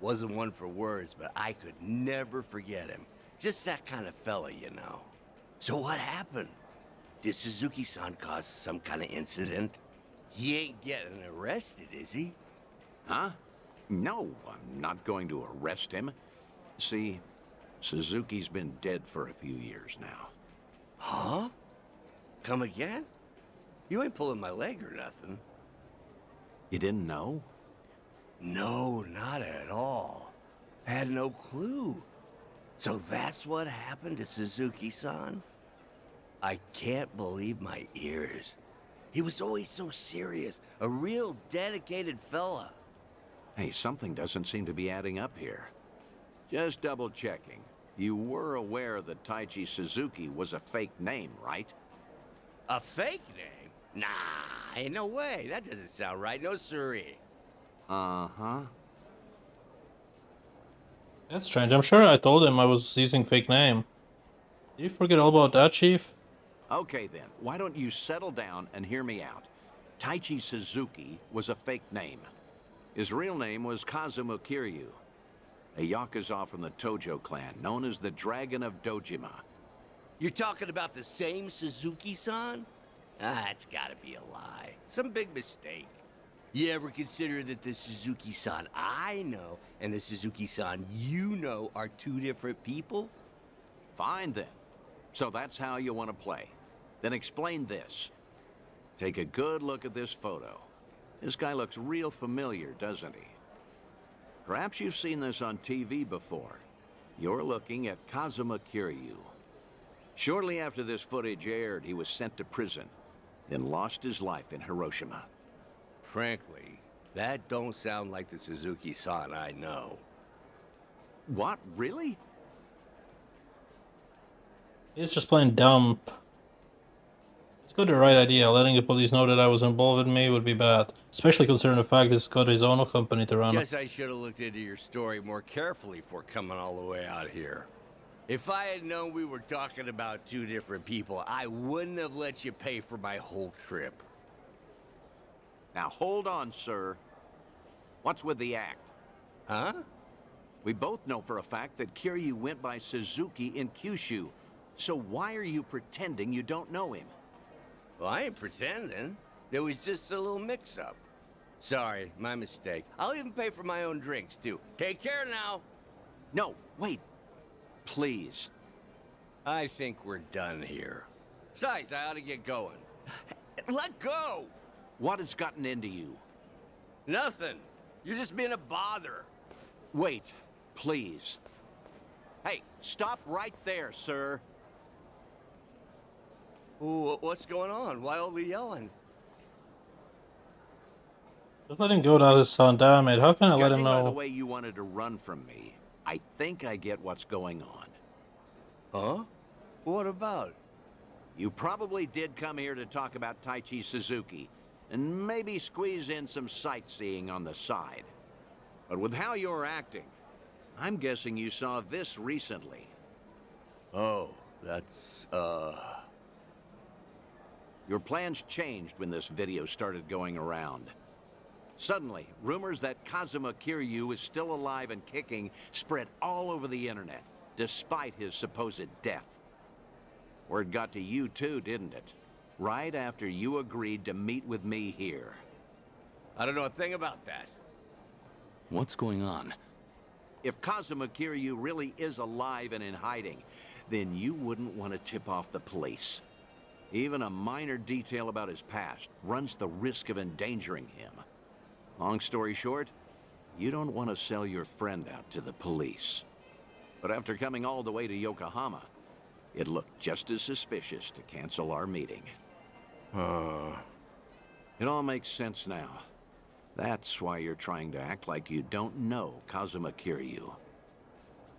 Wasn't one for words, but I could never forget him. Just that kind of fella, you know. So what happened? Did Suzuki-san cause some kind of incident? He ain't getting arrested, is he? Huh? No, I'm not going to arrest him. See, Suzuki's been dead for a few years now. Huh? Come again? You ain't pulling my leg or nothing. You didn't know? No, not at all. Had no clue. So that's what happened to Suzuki-san? I can't believe my ears. He was always so serious, a real dedicated fella. Hey, something doesn't seem to be adding up here. Just double-checking. You were aware that Taichi Suzuki was a fake name, right? A fake name? Nah, Ain't no way. That doesn't sound right. No siree. Uh-huh. That's strange. I'm sure I told him I was using fake name. Did you forget all about that, Chief? Okay then, why don't you settle down and hear me out? Taichi Suzuki was a fake name. His real name was Kazuma Kiryu, a Yakuza from the Tojo clan, known as the Dragon of Dojima. You're talking about the same Suzuki-san? Ah, it's gotta be a lie. Some big mistake. You ever consider that the Suzuki-san I know and the Suzuki-san you know are two different people? Fine then. So that's how you want to play. Then explain this. Take a good look at this photo. This guy looks real familiar, doesn't he? Perhaps you've seen this on TV before. You're looking at Kazuma Kiryu. Shortly after this footage aired, he was sent to prison, then lost his life in Hiroshima. Frankly, that don't sound like the Suzuki-san I know. What? Really? He's just playing dumb. It's got the right idea. Letting the police know that I was involved with me would be bad. Especially considering the fact he's got his own company to run. Guess I should have looked into your story more carefully before coming all the way out here. If I had known we were talking about two different people, I wouldn't have let you pay for my whole trip. Now hold on, sir. What's with the act? Huh? We both know for a fact that Kiryu went by Suzuki in Kyushu. So why are you pretending you don't know him? Well, I ain't pretending. There was just a little mix-up. Sorry, my mistake. I'll even pay for my own drinks, too. Take care now. No, wait. Please. I think we're done here. Besides, I ought to get going. Let go! What has gotten into you? Nothing. You're just being a bother. Wait, please. Hey, stop right there, sir. Ooh, what's going on? Why all the yelling? Just let him go now, this son. Damn it. How can I let him Judging by the know? way you wanted to run from me, I think I get what's going on. Huh? What about? You probably did come here to talk about Taichi Suzuki, and maybe squeeze in some sightseeing on the side. But with how you're acting, I'm guessing you saw this recently. Oh, that's, Your plans changed when this video started going around. Suddenly, rumors that Kazuma Kiryu is still alive and kicking spread all over the internet, despite his supposed death. Word got to you too, didn't it? Right after you agreed to meet with me here. I don't know a thing about that. What's going on? If Kazuma Kiryu really is alive and in hiding, then you wouldn't want to tip off the police. Even a minor detail about his past runs the risk of endangering him. Long story short, you don't want to sell your friend out to the police. But after coming all the way to Yokohama, it looked just as suspicious to cancel our meeting. It all makes sense now. That's why you're trying to act like you don't know Kazuma Kiryu.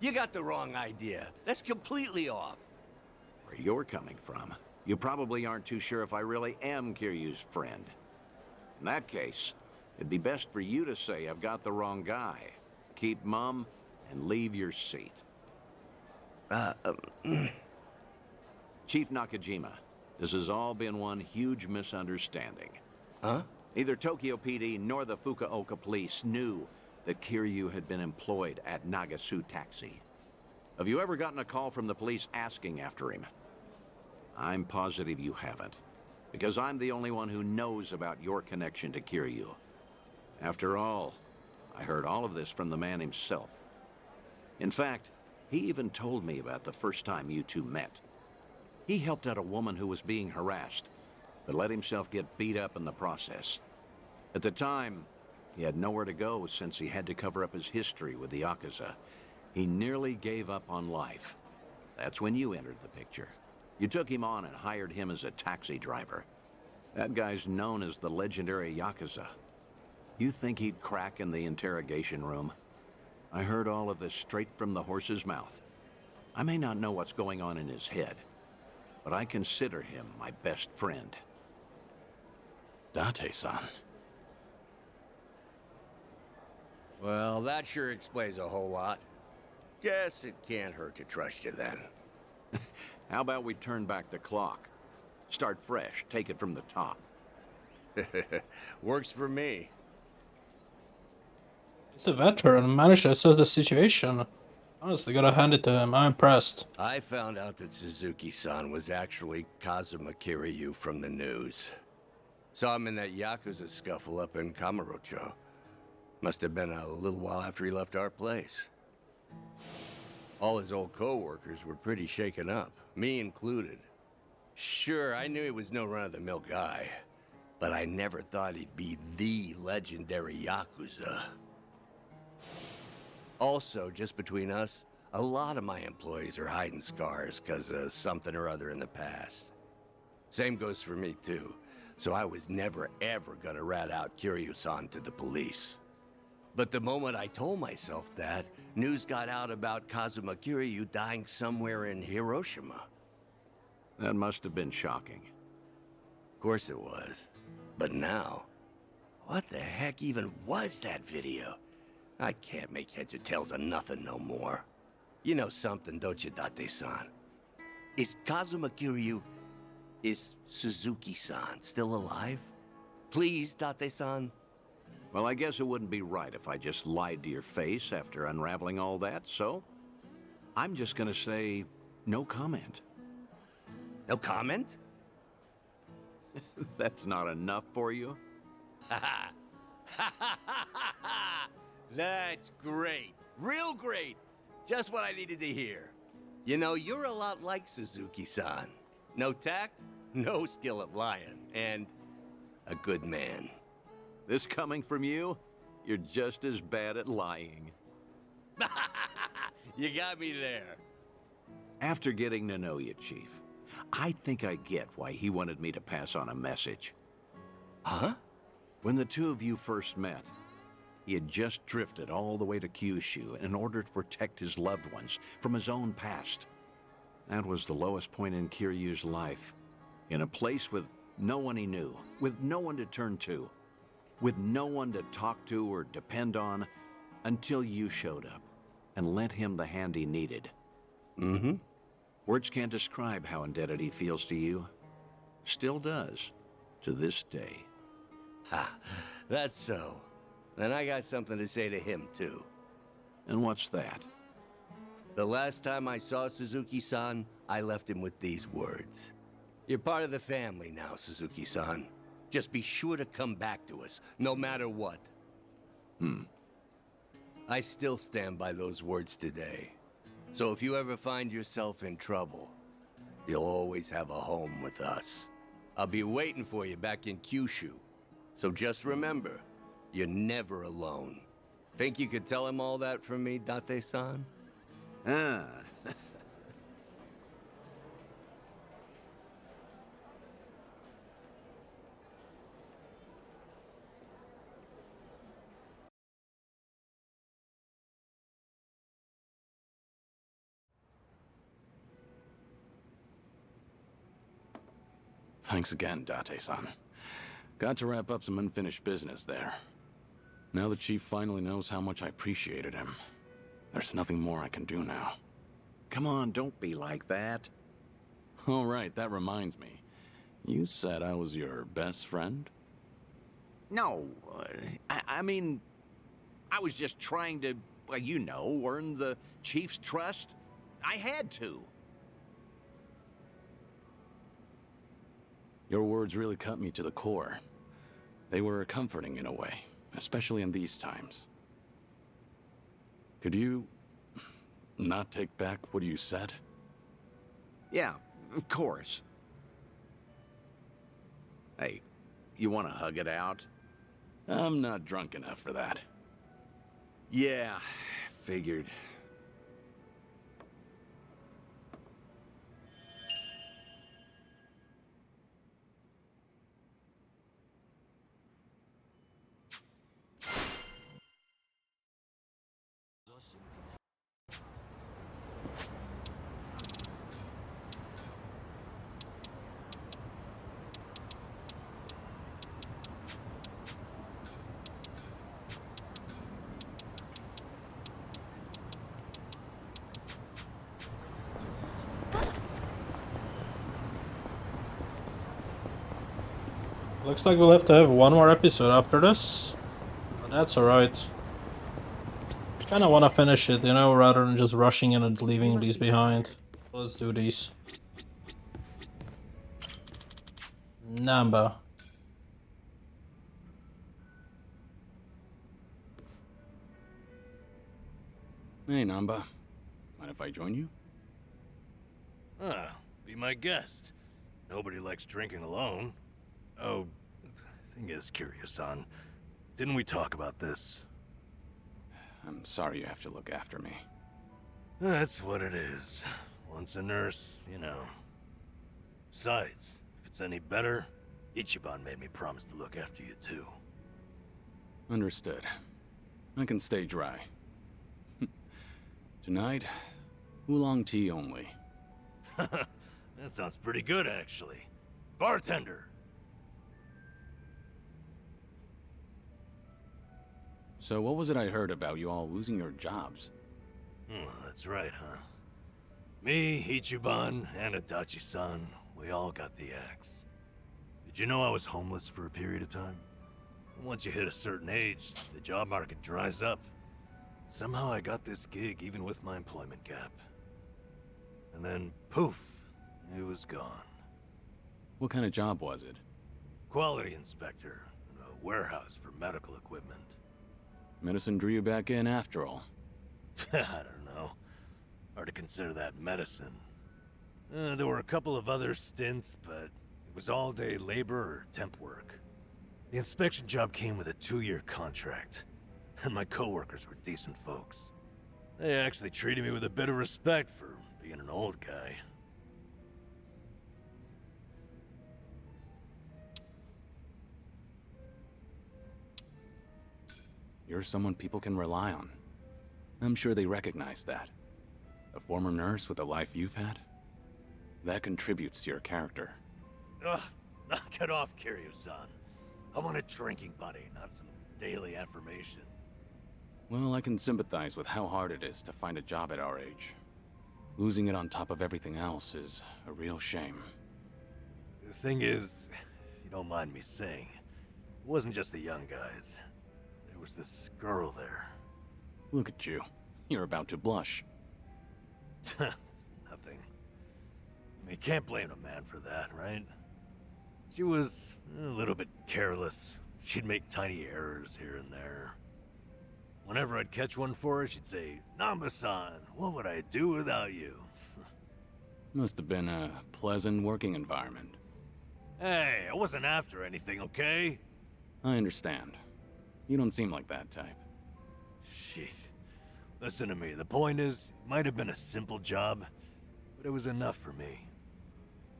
You got the wrong idea. That's completely off. Where you're coming from, you probably aren't too sure if I really am Kiryu's friend. In that case, it'd be best for you to say I've got the wrong guy. Keep mum and leave your seat. Chief Nakajima, this has all been one huge misunderstanding. Huh? Neither Tokyo PD nor the Fukuoka police knew that Kiryu had been employed at Nagasu Taxi. Have you ever gotten a call from the police asking after him? I'm positive you haven't, because I'm the only one who knows about your connection to Kiryu. After all, I heard all of this from the man himself. In fact, he even told me about the first time you two met. He helped out a woman who was being harassed, but let himself get beat up in the process. At the time, he had nowhere to go since he had to cover up his history with the Yakuza. He nearly gave up on life. That's when you entered the picture. You took him on and hired him as a taxi driver. That guy's known as the legendary Yakuza. You think he'd crack in the interrogation room? I heard all of this straight from the horse's mouth. I may not know what's going on in his head, but I consider him my best friend. Date-san. Well, that sure explains a whole lot. Guess it can't hurt to trust you then. How about we turn back the clock? Start fresh, take it from the top. Works for me. He's a veteran and managed to assess the situation. Honestly, gotta hand it to him. I'm impressed. I found out that Suzuki-san was actually Kazuma Kiryu from the news. Saw him in that Yakuza scuffle up in Kamurocho. Must have been a little while after he left our place. All his old co-workers were pretty shaken up, me included. Sure, I knew he was no run-of-the-mill guy, but I never thought he'd be the legendary Yakuza. Also, just between us, a lot of my employees are hiding scars because of something or other in the past. Same goes for me, too. So I was never, ever gonna rat out Kiryu-san to the police. But the moment I told myself that, news got out about Kazuma Kiryu dying somewhere in Hiroshima. That must have been shocking. Of course it was. But now, what the heck even was that video? I can't make heads or tails of nothing no more. You know something, don't you, Date-san? Is Kazuma Kiryu... is Suzuki-san still alive? Please, Date-san? Well, I guess it wouldn't be right if I just lied to your face after unraveling all that, so... I'm just gonna say no comment. No comment? That's not enough for you? That's great. Real great. Just what I needed to hear. You know, you're a lot like Suzuki-san. No tact, no skill at lying, and a good man. This coming from you? You're just as bad at lying. You got me there. After getting to know you, Chief, I think I get why he wanted me to pass on a message. Huh? When the two of you first met, he had just drifted all the way to Kyushu in order to protect his loved ones from his own past. That was the lowest point in Kiryu's life. In a place with no one he knew, with no one to turn to, with no one to talk to or depend on, until you showed up and lent him the hand he needed. Mm-hmm. Words can't describe how indebted he feels to you. Still does, to this day. Ha, that's so. And I got something to say to him, too. And what's that? The last time I saw Suzuki-san, I left him with these words. You're part of the family now, Suzuki-san. Just be sure to come back to us, no matter what. I still stand by those words today. So if you ever find yourself in trouble, you'll always have a home with us. I'll be waiting for you back in Kyushu. So just remember, you're never alone. Think you could tell him all that from me, Date-san? Ah. Thanks again, Date-san. Got to wrap up some unfinished business there. Now the Chief finally knows how much I appreciated him. There's nothing more I can do now. Come on, don't be like that. All right, that reminds me. You said I was your best friend? No, I mean, I was just trying to, well, you know, earn the Chief's trust. I had to. Your words really cut me to the core. They were comforting in a way, especially in these times. Could you not take back what you said? Yeah, of course. Hey, you want to hug it out? I'm not drunk enough for that. Yeah, figured. Looks like we'll have to have one more episode after this. But that's alright. Kinda wanna finish it, you know, rather than just rushing in and leaving these behind. Let's do these. Namba. Hey, Namba. Mind if I join you? Ah, be my guest. Nobody likes drinking alone. Oh, thing is, Kiryu-san, didn't we talk about this? I'm sorry you have to look after me. That's what it is. Once a nurse, you know. Besides, if it's any better, Ichiban made me promise to look after you too. Understood. I can stay dry. Tonight, oolong tea only. That sounds pretty good, actually. Bartender! So what was it I heard about you all losing your jobs? That's right, huh? Me, Ichiban, and Adachi-san, we all got the axe. Did you know I was homeless for a period of time? Once you hit a certain age, the job market dries up. Somehow I got this gig even with my employment gap. And then, poof, it was gone. What kind of job was it? Quality inspector in a warehouse for medical equipment. Medicine drew you back in after all. I don't know. Hard to consider that medicine. There were a couple of other stints, but it was all-day labor or temp work. The inspection job came with a 2-year contract, and my coworkers were decent folks. They actually treated me with a bit of respect for being an old guy. You're someone people can rely on. I'm sure they recognize that. A former nurse with the life you've had? That contributes to your character. Ugh, knock it off, Kiryu-san. I want a drinking buddy, not some daily affirmation. Well, I can sympathize with how hard it is to find a job at our age. Losing it on top of everything else is a real shame. The thing is, if you don't mind me saying, it wasn't just the young guys. There was this girl there. Look at you. You're about to blush. Nothing. I mean, can't blame a man for that, right? She was a little bit careless. She'd make tiny errors here and there. Whenever I'd catch one for her, she'd say, "Namba-san, what would I do without you?" Must have been a pleasant working environment. Hey, I wasn't after anything, okay? I understand. You don't seem like that type. Sheesh. Listen to me, the point is, it might have been a simple job, but it was enough for me.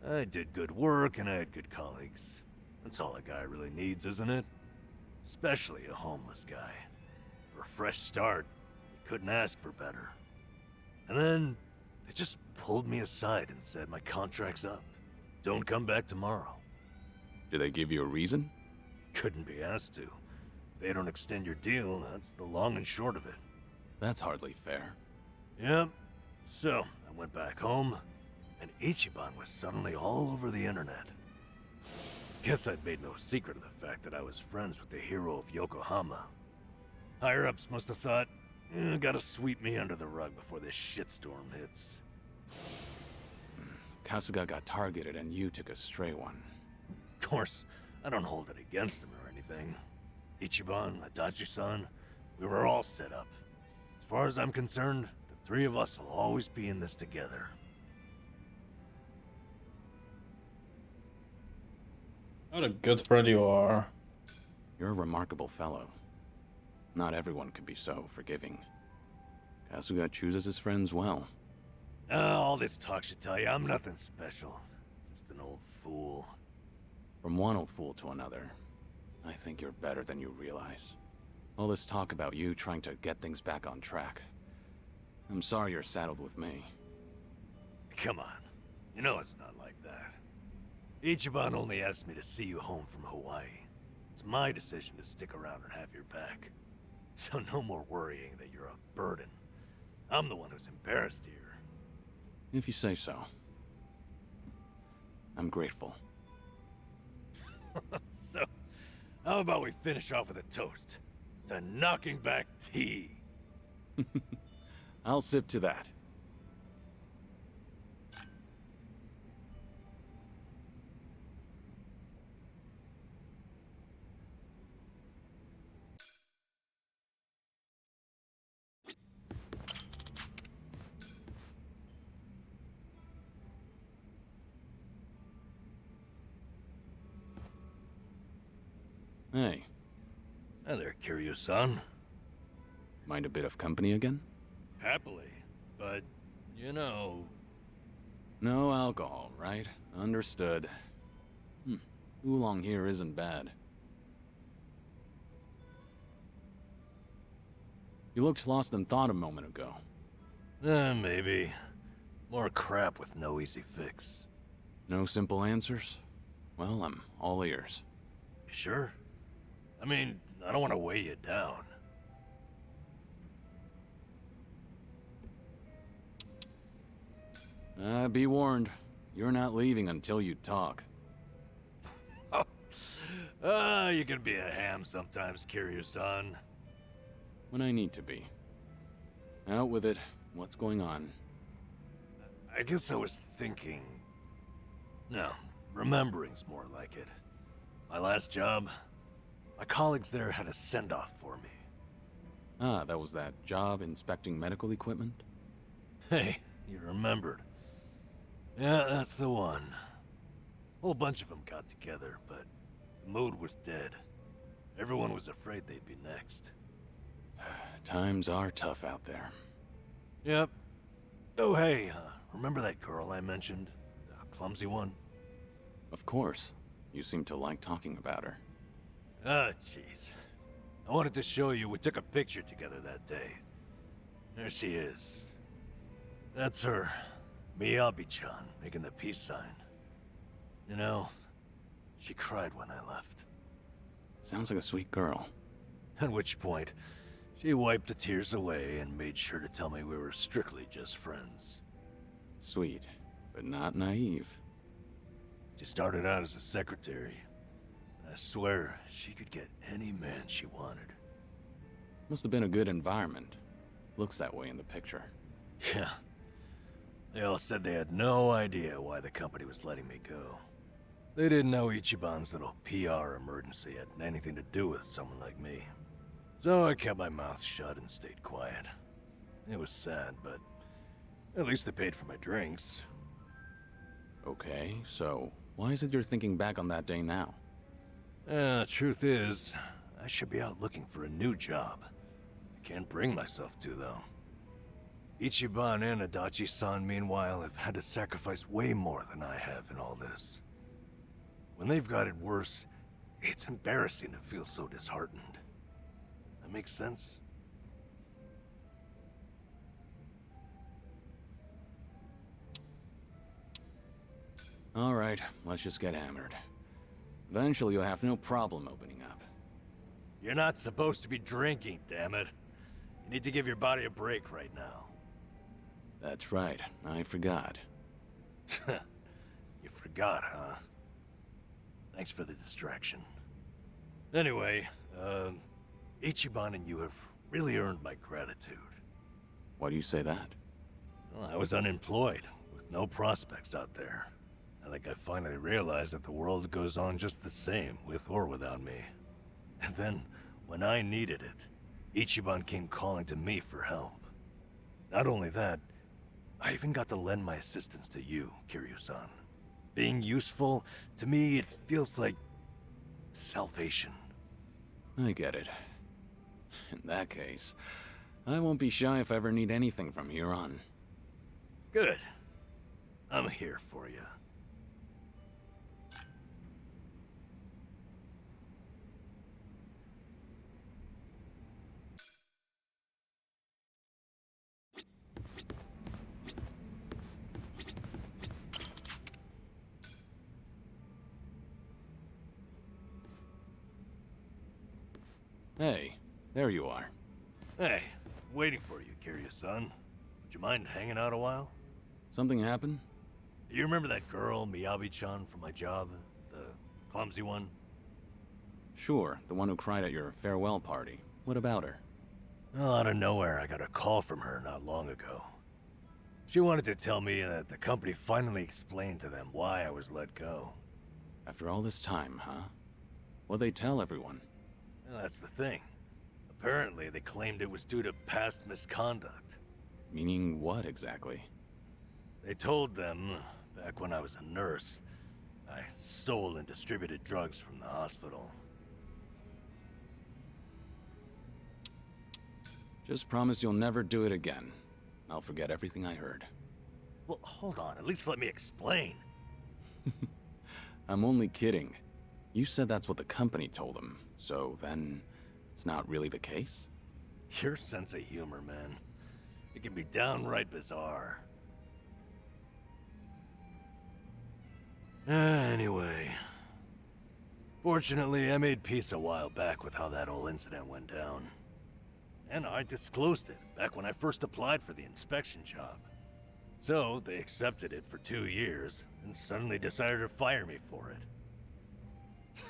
I did good work and I had good colleagues. That's all a guy really needs, isn't it? Especially a homeless guy. For a fresh start, you couldn't ask for better. And then, they just pulled me aside and said my contract's up. Don't come back tomorrow. Did they give you a reason? Couldn't be asked to. If they don't extend your deal, that's the long and short of it. That's hardly fair. Yep. So, I went back home, and Ichiban was suddenly all over the internet. Guess I'd made no secret of the fact that I was friends with the hero of Yokohama. Higher-ups must have thought, gotta sweep me under the rug before this shitstorm hits. Kasuga got targeted and you took a stray one. Of course, I don't hold it against him or anything. Ichiban, Adachi-san, we were all set up. As far as I'm concerned, the three of us will always be in this together. What a good friend you are. You're a remarkable fellow. Not everyone could be so forgiving. Kasuga chooses his friends well. All this talk should tell you I'm nothing special. Just an old fool. From one old fool to another, I think you're better than you realize. All this talk about you trying to get things back on track. I'm sorry you're saddled with me. Come on. You know it's not like that. Ichiban only asked me to see you home from Hawaii. It's my decision to stick around and have your back. So no more worrying that you're a burden. I'm the one who's embarrassed here. If you say so. I'm grateful. So, how about we finish off with a toast to knocking back tea? I'll sip to that. Hey. Hi there, Kiryu-san. Mind a bit of company again? Happily, but, you know... No alcohol, right? Understood. Oolong here isn't bad. You looked lost in thought a moment ago. Maybe. More crap with no easy fix. No simple answers? Well, I'm all ears. You sure? I mean, I don't want to weigh you down. Be warned. You're not leaving until you talk. You can be a ham sometimes, Kiryu-san. When I need to be. Out with it. What's going on? I guess I was thinking... No, remembering's more like it. My last job, my colleagues there had a send-off for me. Ah, that was that job inspecting medical equipment? Hey, you remembered. Yeah, that's the one. Whole bunch of them got together, but the mood was dead. Everyone was afraid they'd be next. Times are tough out there. Yep. Oh, hey, remember that girl I mentioned? The clumsy one? Of course. You seem to like talking about her. Ah, jeez. I wanted to show you we took a picture together that day. There she is. That's her. Miyabi-chan, making the peace sign. You know, she cried when I left. Sounds like a sweet girl. At which point, she wiped the tears away and made sure to tell me we were strictly just friends. Sweet, but not naive. She started out as a secretary. I swear, she could get any man she wanted. Must have been a good environment. Looks that way in the picture. Yeah. They all said they had no idea why the company was letting me go. They didn't know Ichiban's little PR emergency had anything to do with someone like me. So I kept my mouth shut and stayed quiet. It was sad, but at least they paid for my drinks. Okay, so why is it you're thinking back on that day now? The truth is, I should be out looking for a new job. I can't bring myself to, though. Ichiban and Adachi-san, meanwhile, have had to sacrifice way more than I have in all this. When they've got it worse, it's embarrassing to feel so disheartened. That makes sense? Alright, let's just get hammered. Eventually you'll have no problem opening up. You're not supposed to be drinking, damn it. You need to give your body a break right now. That's right, I forgot. You forgot, huh? Thanks for the distraction. Anyway, Ichiban and you have really earned my gratitude. Why do you say that? Well, I was unemployed, with no prospects out there. I think I finally realized that the world goes on just the same, with or without me. And then, when I needed it, Ichiban came calling to me for help. Not only that, I even got to lend my assistance to you, Kiryu-san. Being useful, to me, it feels like salvation. I get it. In that case, I won't be shy if I ever need anything from here on. Good. I'm here for you. Hey, there you are. Hey, waiting for you, Kiryu-san. Would you mind hanging out a while? Something happened? You remember that girl, Miyabi-chan, from my job? The clumsy one? Sure, the one who cried at your farewell party. What about her? Well, out of nowhere, I got a call from her not long ago. She wanted to tell me that the company finally explained to them why I was let go. After all this time, huh? What'd they tell everyone? Well, that's the thing. Apparently, they claimed it was due to past misconduct. Meaning what, exactly? They told them, back when I was a nurse, I stole and distributed drugs from the hospital. Just promise you'll never do it again. I'll forget everything I heard. Well, hold on. At least let me explain. I'm only kidding. You said that's what the company told them, so then it's not really the case? Your sense of humor, man. It can be downright bizarre. Anyway. Fortunately, I made peace a while back with how that whole incident went down. And I disclosed it back when I first applied for the inspection job. So, they accepted it for 2 years, and suddenly decided to fire me for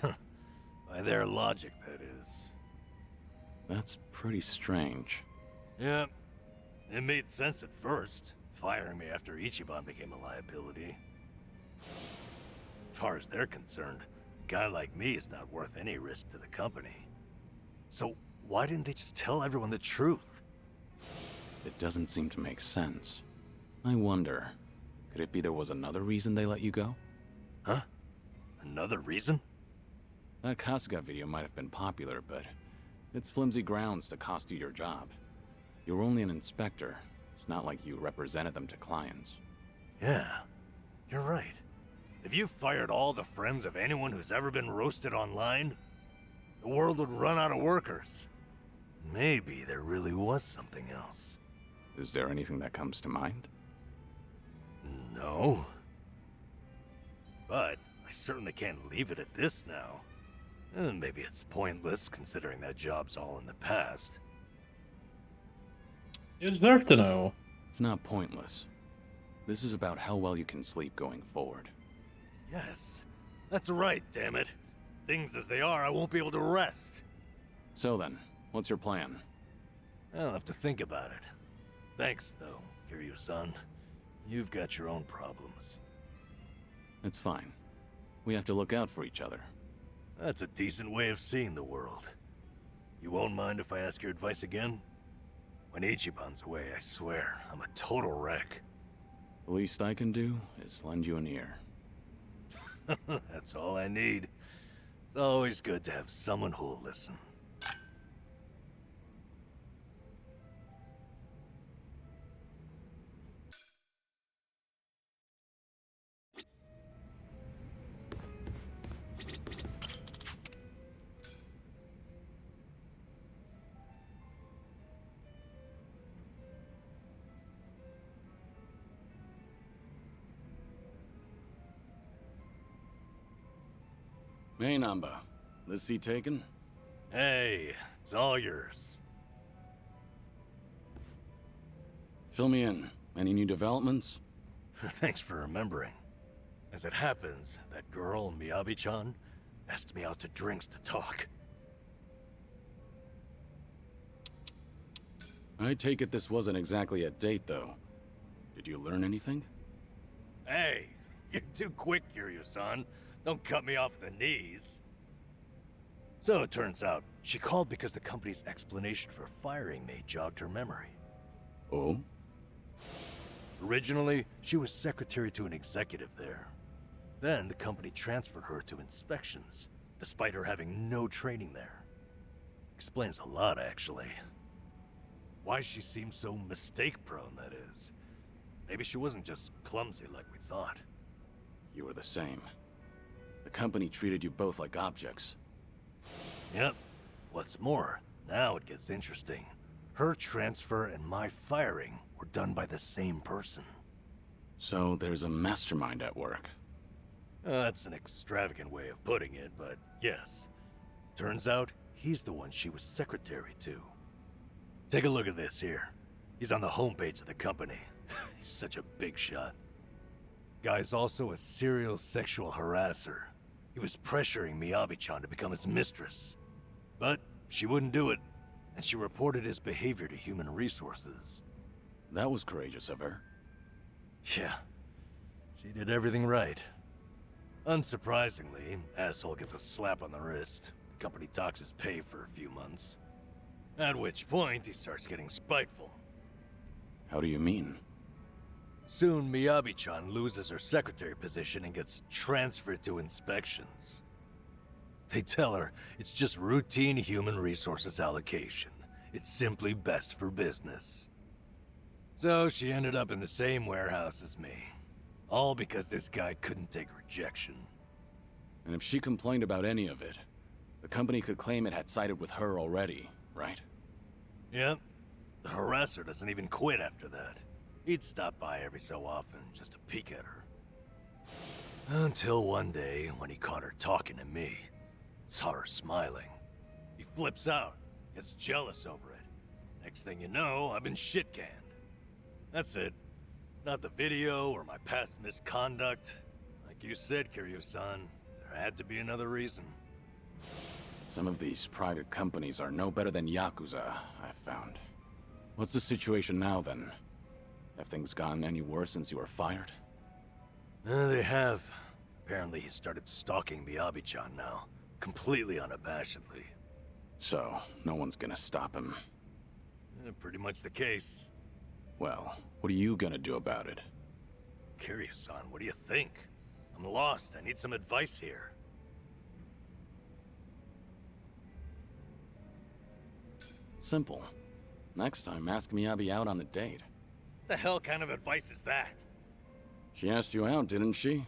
it. By their logic, that is. That's pretty strange. Yeah, it made sense at first, firing me after Ichiban became a liability. As far as they're concerned, a guy like me is not worth any risk to the company. So, why didn't they just tell everyone the truth? It doesn't seem to make sense. I wonder, could it be there was another reason they let you go? Huh? Another reason? That Kasuga video might have been popular, but it's flimsy grounds to cost you your job. You were only an inspector. It's not like you represented them to clients. Yeah, you're right. If you fired all the friends of anyone who's ever been roasted online, the world would run out of workers. Maybe there really was something else. Is there anything that comes to mind? No. But I certainly can't leave it at this now. And maybe it's pointless, considering that job's all in the past. You deserve to know. It's not pointless. This is about how well you can sleep going forward. Yes, that's right, damn it. Things as they are, I won't be able to rest. So then, what's your plan? I'll have to think about it. Thanks, though, Kiryu-san. You've got your own problems. It's fine. We have to look out for each other. That's a decent way of seeing the world. You won't mind if I ask your advice again? When Ichiban's away, I swear, I'm a total wreck. The least I can do is lend you an ear. That's all I need. It's always good to have someone who'll listen. Main number. This seat taken? Hey, it's all yours. Fill me in. Any new developments? Thanks for remembering. As it happens, that girl, Miyabi-chan, asked me out to drinks to talk. I take it this wasn't exactly a date, though. Did you learn anything? Hey, you're too quick, Kiryu-san. Don't cut me off at the knees. So it turns out, she called because the company's explanation for firing me jogged her memory. Oh? Originally, she was secretary to an executive there. Then the company transferred her to inspections, despite her having no training there. Explains a lot, actually. Why she seems so mistake-prone, that is. Maybe she wasn't just clumsy like we thought. You were the same. The company treated you both like objects. Yep. What's more, now it gets interesting. Her transfer and my firing were done by the same person. So there's a mastermind at work. That's an extravagant way of putting it, but yes. Turns out, he's the one she was secretary to. Take a look at this here. He's on the homepage of the company. He's such a big shot. Guy's also a serial sexual harasser. He was pressuring Miyabi-chan to become his mistress. But she wouldn't do it, and she reported his behavior to Human Resources. That was courageous of her. Yeah, she did everything right. Unsurprisingly, asshole gets a slap on the wrist. The company docks his pay for a few months. At which point, he starts getting spiteful. How do you mean? Soon, Miyabi-chan loses her secretary position and gets transferred to inspections. They tell her it's just routine human resources allocation. It's simply best for business. So she ended up in the same warehouse as me. All because this guy couldn't take rejection. And if she complained about any of it, the company could claim it had sided with her already, right? Yep. The harasser doesn't even quit after that. He'd stop by every so often just to peek at her. Until one day, when he caught her talking to me, saw her smiling. He flips out, gets jealous over it. Next thing you know, I've been shit-canned. That's it. Not the video or my past misconduct. Like you said, Kiryu-san, there had to be another reason. Some of these private companies are no better than Yakuza, I've found. What's the situation now, then? Have things gotten any worse since you were fired? They have. Apparently he started stalking Miyabi-chan now, completely unabashedly. So, no one's gonna stop him. Pretty much the case. Well, what are you gonna do about it? Kiryu-san, what do you think? I'm lost. I need some advice here. Simple. Next time, ask Miyabi out on a date. What the hell kind of advice is that? She asked you out, didn't she?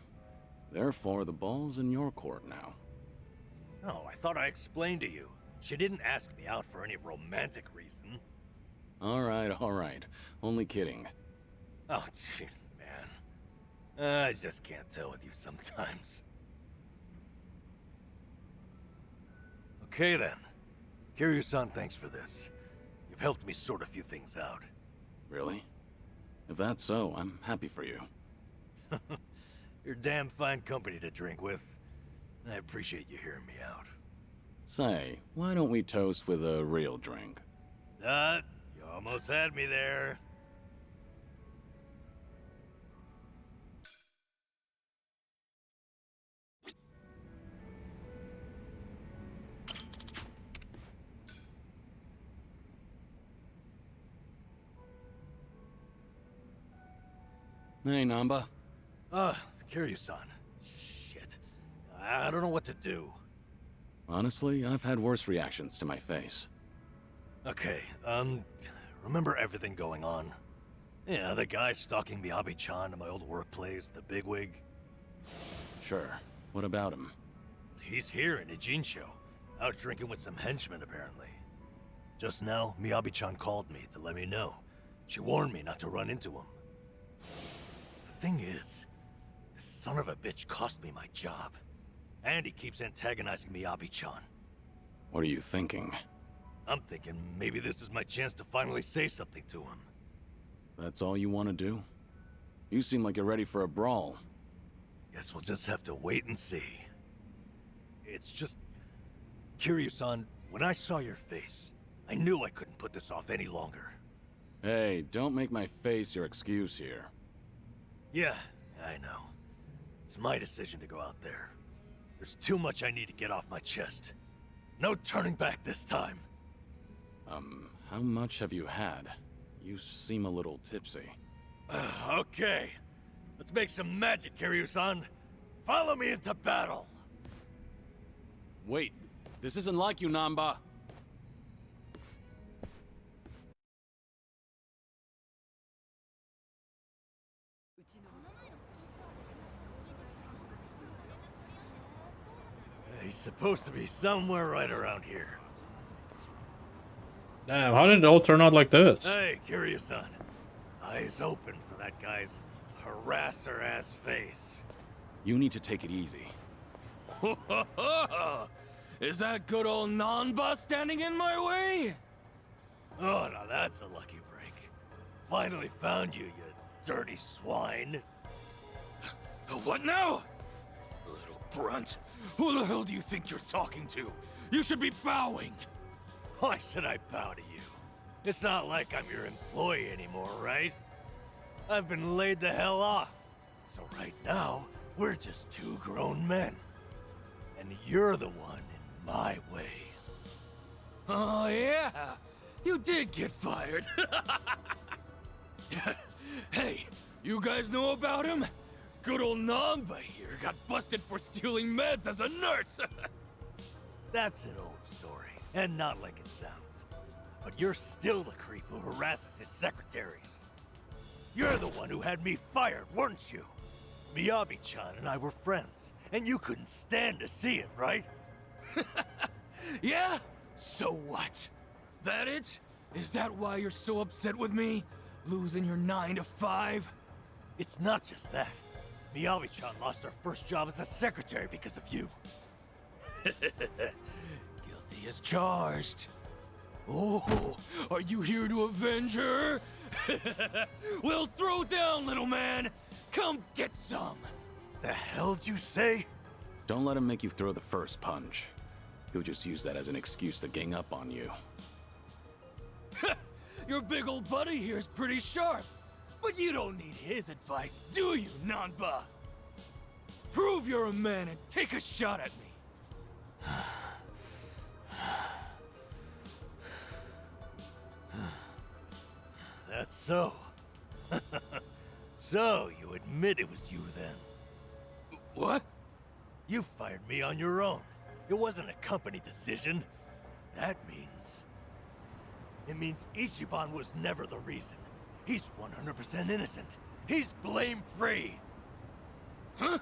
Therefore, the ball's in your court now. No, I thought I explained to you. She didn't ask me out for any romantic reason. All right. Only kidding. Oh, jeez, man. I just can't tell with you sometimes. Okay, then. Kiryu-san, thanks for this. You've helped me sort a few things out. Really? If that's so, I'm happy for you. You're damn fine company to drink with. I appreciate you hearing me out. Say, why don't we toast with a real drink? You almost had me there. Hey, Namba. Kiryu-san. Shit. I don't know what to do. Honestly, I've had worse reactions to my face. Okay, remember everything going on? Yeah, the guy stalking Miyabi-chan in my old workplace, the bigwig? Sure. What about him? He's here in Ijincho, out drinking with some henchmen, apparently. Just now, Miyabi-chan called me to let me know. She warned me not to run into him. The thing is, this son of a bitch cost me my job. And he keeps antagonizing Miyabi-chan. What are you thinking? I'm thinking maybe this is my chance to finally say something to him. That's all you want to do? You seem like you're ready for a brawl. Guess we'll just have to wait and see. It's just... Kiryu-san, when I saw your face, I knew I couldn't put this off any longer. Hey, don't make my face your excuse here. Yeah, I know. It's my decision to go out there. There's too much I need to get off my chest. No turning back this time. How much have you had? You seem a little tipsy. Okay. Let's make some magic, Kiryu-san. Follow me into battle. Wait, this isn't like you, Namba. He's supposed to be somewhere right around here. Damn, how did it all turn out like this? Hey, Kiryu-san. Eyes open for that guy's harasser-ass face. You need to take it easy. Is that good old Nanba standing in my way? Oh, now that's a lucky break. Finally found you, you dirty swine. What now? Little grunt. Who the hell do you think you're talking to? You should be bowing! Why should I bow to you? It's not like I'm your employee anymore, right? I've been laid the hell off. So right now, we're just two grown men. And you're the one in my way. Oh yeah, you did get fired. Hey, you guys know about him? Good old Namba here got busted for stealing meds as a nurse. That's an old story, and not like it sounds. But you're still the creep who harasses his secretaries. You're the one who had me fired, weren't you? Miyabi-chan and I were friends, and you couldn't stand to see it, right? Yeah? So what? That it? Is that why you're so upset with me? Losing your 9 to 5? It's not just that. Miyabi-chan lost her first job as a secretary because of you. Guilty as charged. Oh, are you here to avenge her? Well, throw down, little man. Come get some. The hell'd you say? Don't let him make you throw the first punch. He'll just use that as an excuse to gang up on you. Your big old buddy here's pretty sharp. But you don't need his advice, do you, Nanba? Prove you're a man and take a shot at me. That's so. So, you admit it was you then? What? You fired me on your own. It wasn't a company decision. That means... It means Ichiban was never the reason. He's 100% innocent. He's blame-free. Huh?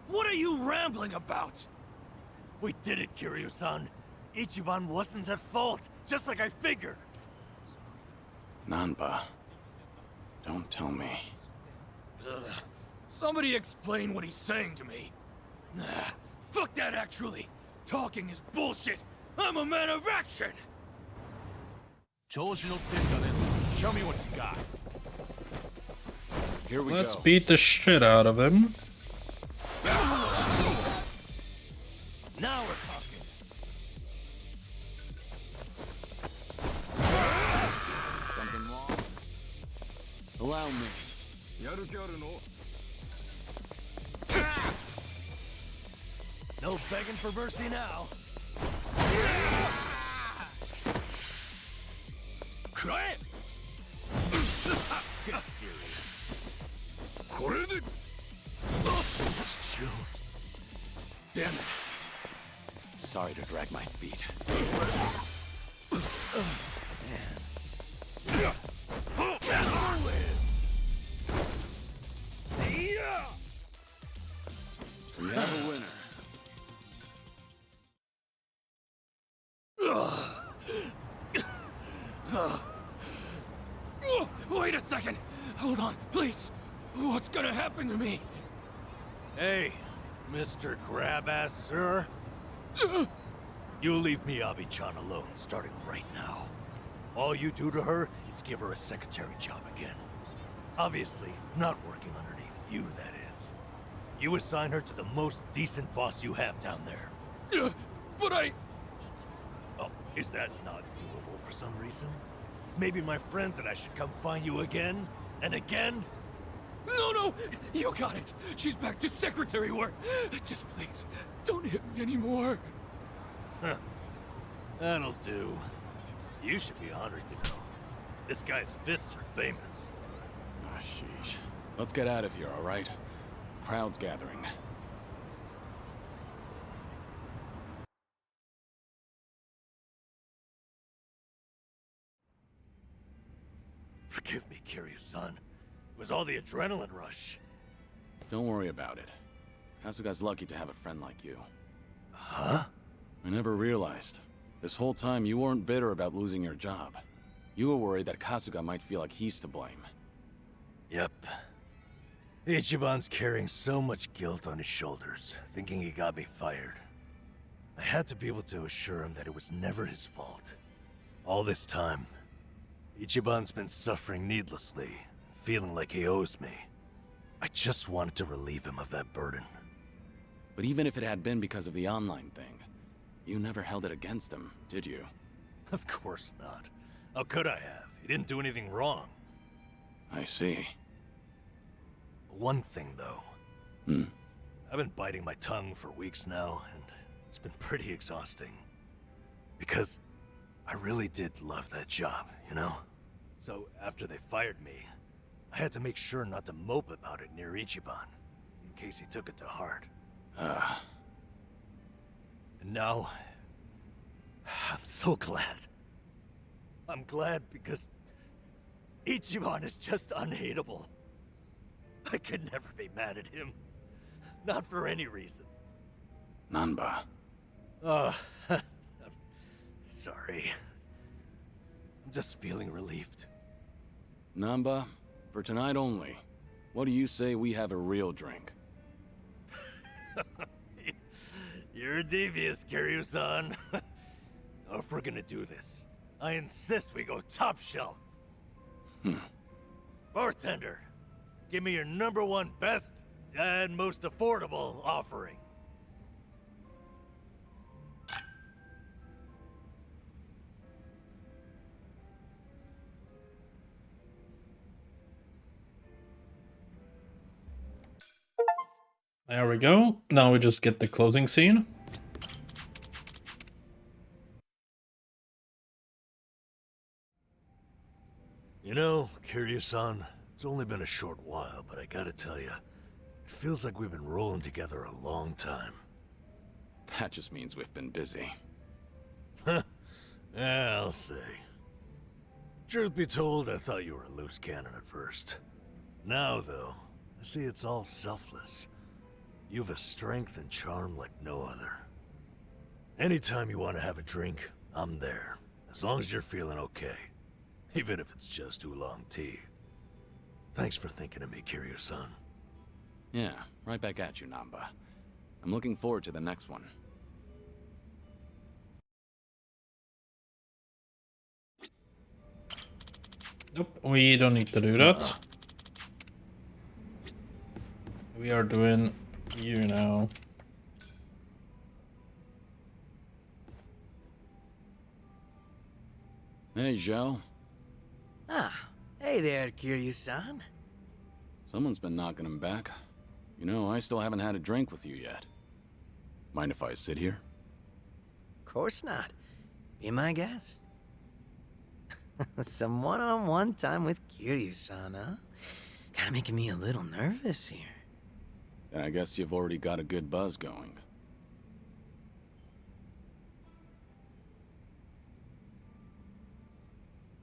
What are you rambling about? We did it, Kiryu-san. Ichiban wasn't at fault, just like I figured. Nanba, don't tell me. Somebody explain what he's saying to me. Nah, fuck that actually. Talking is bullshit. I'm a man of action. Show me what you got. Here we Let's go. beat the shit out of him. Now we're talking. Something wrong? Allow me. No begging for mercy now. Get serious. Chills. Damn it. Sorry to drag my feet. We have a winner. Wait a second. Hold on, please. What's gonna happen to me? Hey, Mr. Grab-ass, sir. You leave Miyabi-chan alone, starting right now. All you do to her is give her a secretary job again. Obviously, not working underneath you, that is. You assign her to the most decent boss you have down there. But I... Oh, is that not doable for some reason? Maybe my friends and I should come find you again? And again? No, you got it. She's back to secretary work. Just please, don't hit me anymore. Huh. That'll do. You should be honored, you know. This guy's fists are famous. Ah, sheesh. Let's get out of here, all right? Crowd's gathering. Forgive me, Kiryu-san. It was all the adrenaline rush. Don't worry about it. Kasuga's lucky to have a friend like you. Huh? I never realized. This whole time you weren't bitter about losing your job. You were worried that Kasuga might feel like he's to blame. Yep. Ichiban's carrying so much guilt on his shoulders, thinking he got me fired. I had to be able to assure him that it was never his fault. All this time, Ichiban's been suffering needlessly, feeling like he owes me. I just wanted to relieve him of that burden. But even if it had been because of the online thing, you never held it against him, did you? Of course not. How could I have? He didn't do anything wrong. I see. One thing, though. Hmm? I've been biting my tongue for weeks now, and it's been pretty exhausting. Because I really did love that job, you know? So after they fired me, I had to make sure not to mope about it near Ichiban, in case he took it to heart. And now, I'm so glad. I'm glad because Ichiban is just unhateable. I could never be mad at him. Not for any reason. Nanba. I'm sorry. I'm just feeling relieved. Namba, for tonight only, what do you say we have a real drink? You're devious, Kiryu-san. If we're gonna do this, I insist we go top shelf. Bartender, give me your #1 best and most affordable offering. There we go. Now we just get the closing scene. You know, Kiryu-san, it's only been a short while, but I gotta tell you, it feels like we've been rolling together a long time. That just means we've been busy. Yeah, I'll say. Truth be told, I thought you were a loose cannon at first. Now, though, I see it's all selfless. You've a strength and charm like no other. Anytime you want to have a drink, I'm there. As long as you're feeling okay. Even if it's just oolong tea. Thanks for thinking of me, Kiryu-san. Yeah, right back at you, Namba. I'm looking forward to the next one. Nope, we don't need to do that. We are doing you now. Hey, Joe. Ah, hey there, Kiryu-san. Someone's been knocking him back. You know, I still haven't had a drink with you yet. Mind if I sit here? Of course not. Be my guest. Some one-on-one time with Kiryu-san, huh? Kinda making me a little nervous here. And I guess you've already got a good buzz going.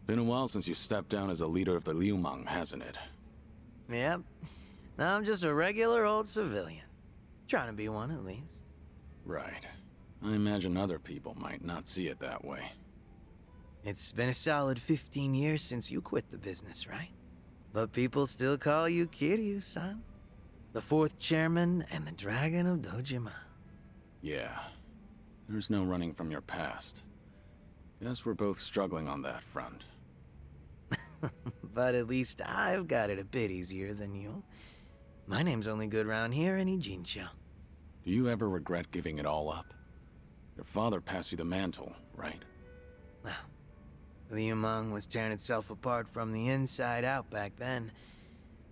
Been a while since you stepped down as a leader of the Liumang, hasn't it? Yep. Now I'm just a regular old civilian. Trying to be one, at least. Right. I imagine other people might not see it that way. It's been a solid 15 years since you quit the business, right? But people still call you Kiryu-san. The 4th chairman and the Dragon of Dojima. Yeah. There's no running from your past. Guess we're both struggling on that front. But at least I've got it a bit easier than you. My name's only good round here in Ijincho. Do you ever regret giving it all up? Your father passed you the mantle, right? Well, Liumang was tearing itself apart from the inside out back then.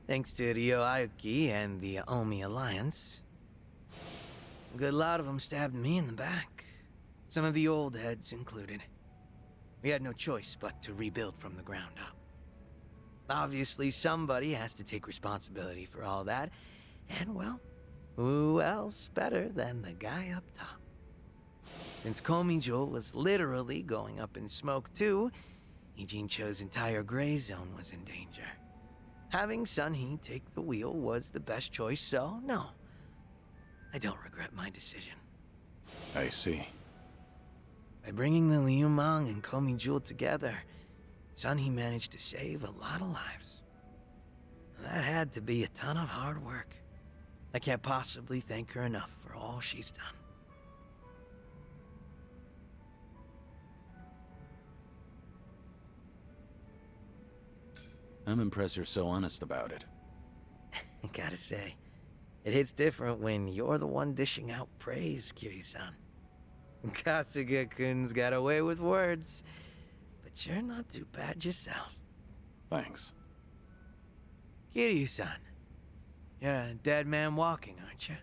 Thanks to Ryo Aoki and the Omi Alliance. A good lot of them stabbed me in the back. Some of the old heads included. We had no choice but to rebuild from the ground up. Obviously, somebody has to take responsibility for all that. And, well, who else better than the guy up top? Since Komijo was literally going up in smoke too, Ijincho's entire gray zone was in danger. Having Sunhee take the wheel was the best choice, so no. I don't regret my decision. I see. By bringing the Liumang and Komijo together, Sunhee managed to save a lot of lives. That had to be a ton of hard work. I can't possibly thank her enough for all she's done. I'm impressed you're so honest about it. I gotta say, It hits different when you're the one dishing out praise, Kiryu-san. Kasuga-kun's got away with words, but you're not too bad yourself. Thanks. Kiryu-san, you're a dead man walking, aren't you?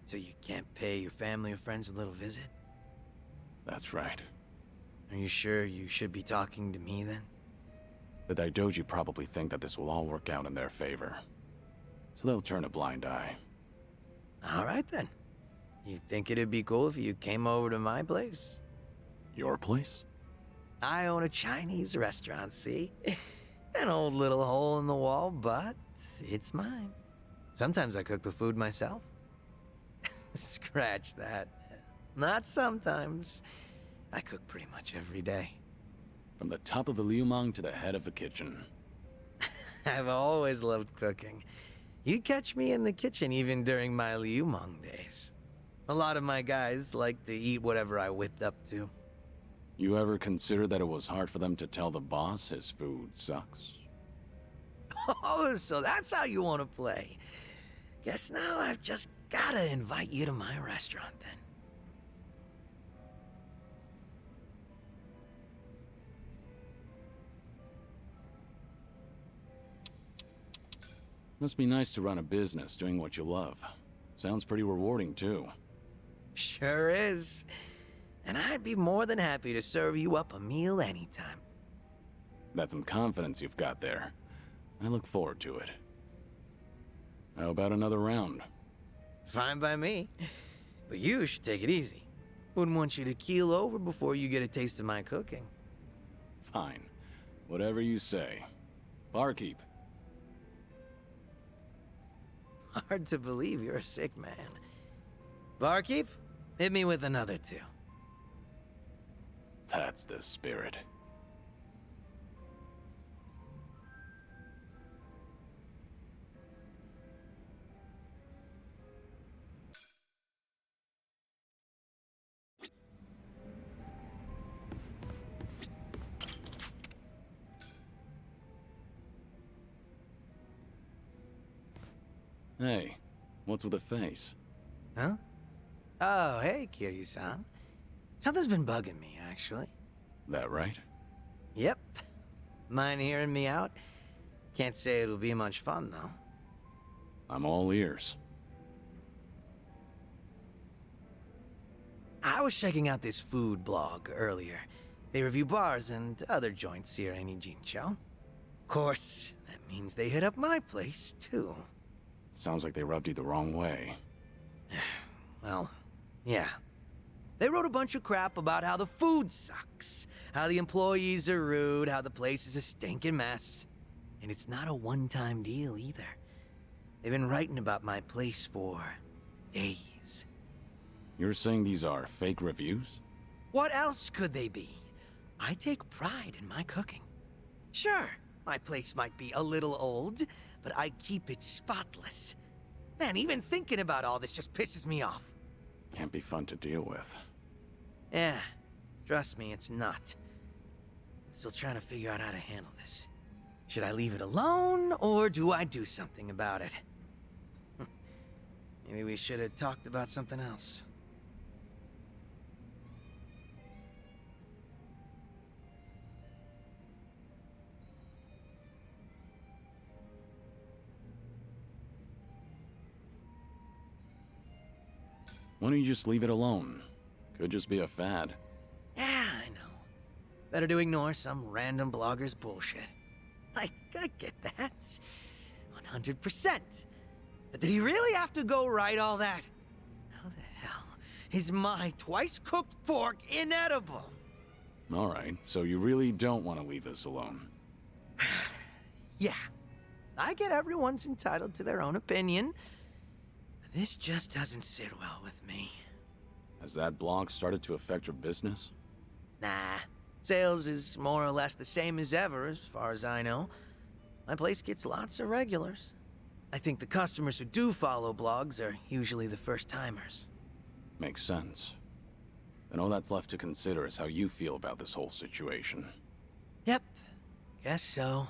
So you can't pay your family or friends a little visit? That's right. Are you sure you should be talking to me then? The Daidoji probably think that this will all work out in their favor. So they'll turn a blind eye. All right then. You think it'd be cool if you came over to my place? Your place? I own a Chinese restaurant, see? An old little hole in the wall, but it's mine. Sometimes I cook the food myself. Scratch that. Not sometimes. I cook pretty much every day. From the top of the liumang to the head of the kitchen. I've always loved cooking. You'd catch me in the kitchen even during my liumang days. A lot of my guys like to eat whatever I whipped up to. You ever consider that it was hard for them to tell the boss his food sucks? Oh, so that's how you want to play. Guess now I've just gotta invite you to my restaurant then. Must be nice to run a business doing what you love. Sounds pretty rewarding too. Sure is. And I'd be more than happy to serve you up a meal anytime. That's some confidence you've got there. I look forward to it. How about another round? Fine by me. But you should take it easy. Wouldn't want you to keel over before you get a taste of my cooking. Fine. Whatever you say. Barkeep. Hard to believe you're a sick man. Barkeep, hit me with another two. That's the spirit. Hey, what's with the face? Huh? Oh, hey, Kiryu-san. Something's been bugging me, actually. That right? Yep. Mind hearing me out? Can't say it'll be much fun, though. I'm all ears. I was checking out this food blog earlier. They review bars and other joints here in Ijincho. Of course, that means they hit up my place, too. Sounds like they rubbed you the wrong way. Well, yeah. They wrote a bunch of crap about how the food sucks, how the employees are rude, how the place is a stinking mess. And it's not a one-time deal either. They've been writing about my place for days. You're saying these are fake reviews? What else could they be? I take pride in my cooking. Sure, my place might be a little old, but I keep it spotless. Man, even thinking about all this just pisses me off. Can't be fun to deal with. Yeah, trust me, it's not. I'm still trying to figure out how to handle this. Should I leave it alone, or do I do something about it? Maybe we should have talked about something else. Why don't you just leave it alone? Could just be a fad. Yeah, I know. Better to ignore some random blogger's bullshit. I get that. 100%. But did he really have to go write all that? How the hell is my twice-cooked fork inedible? Alright, so you really don't want to leave this alone. Yeah. I get everyone's entitled to their own opinion. This just doesn't sit well with me. Has that blog started to affect your business? Nah. Sales is more or less the same as ever, as far as I know. My place gets lots of regulars. I think the customers who do follow blogs are usually the first-timers. Makes sense. And all that's left to consider is how you feel about this whole situation. Yep. Guess so.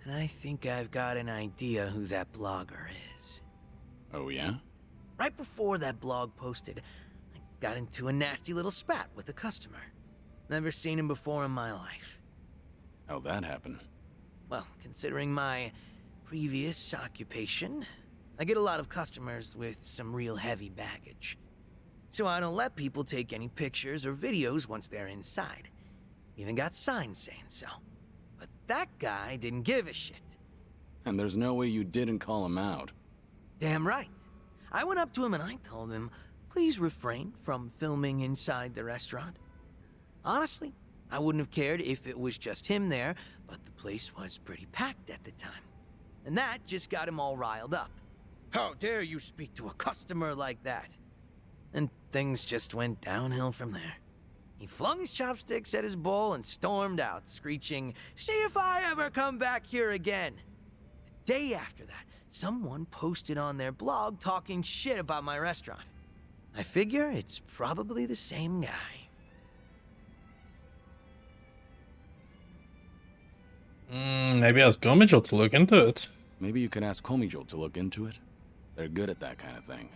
And I think I've got an idea who that blogger is. Oh, yeah? Right before that blog posted, I got into a nasty little spat with a customer. Never seen him before in my life. How'd that happen? Well, considering my previous occupation, I get a lot of customers with some real heavy baggage. So I don't let people take any pictures or videos once they're inside. Even got signs saying so. But that guy didn't give a shit. And there's no way you didn't call him out. Damn right. I went up to him and I told him, please refrain from filming inside the restaurant. Honestly, I wouldn't have cared if it was just him there, but the place was pretty packed at the time. And that just got him all riled up. How dare you speak to a customer like that? And things just went downhill from there. He flung his chopsticks at his bowl and stormed out, screeching, "See if I ever come back here again!" The day after that, someone posted on their blog talking shit about my restaurant. I figure it's probably the same guy. Maybe ask Gomijo to look into it. Maybe you could ask Komijo to look into it. They're good at that kind of thing.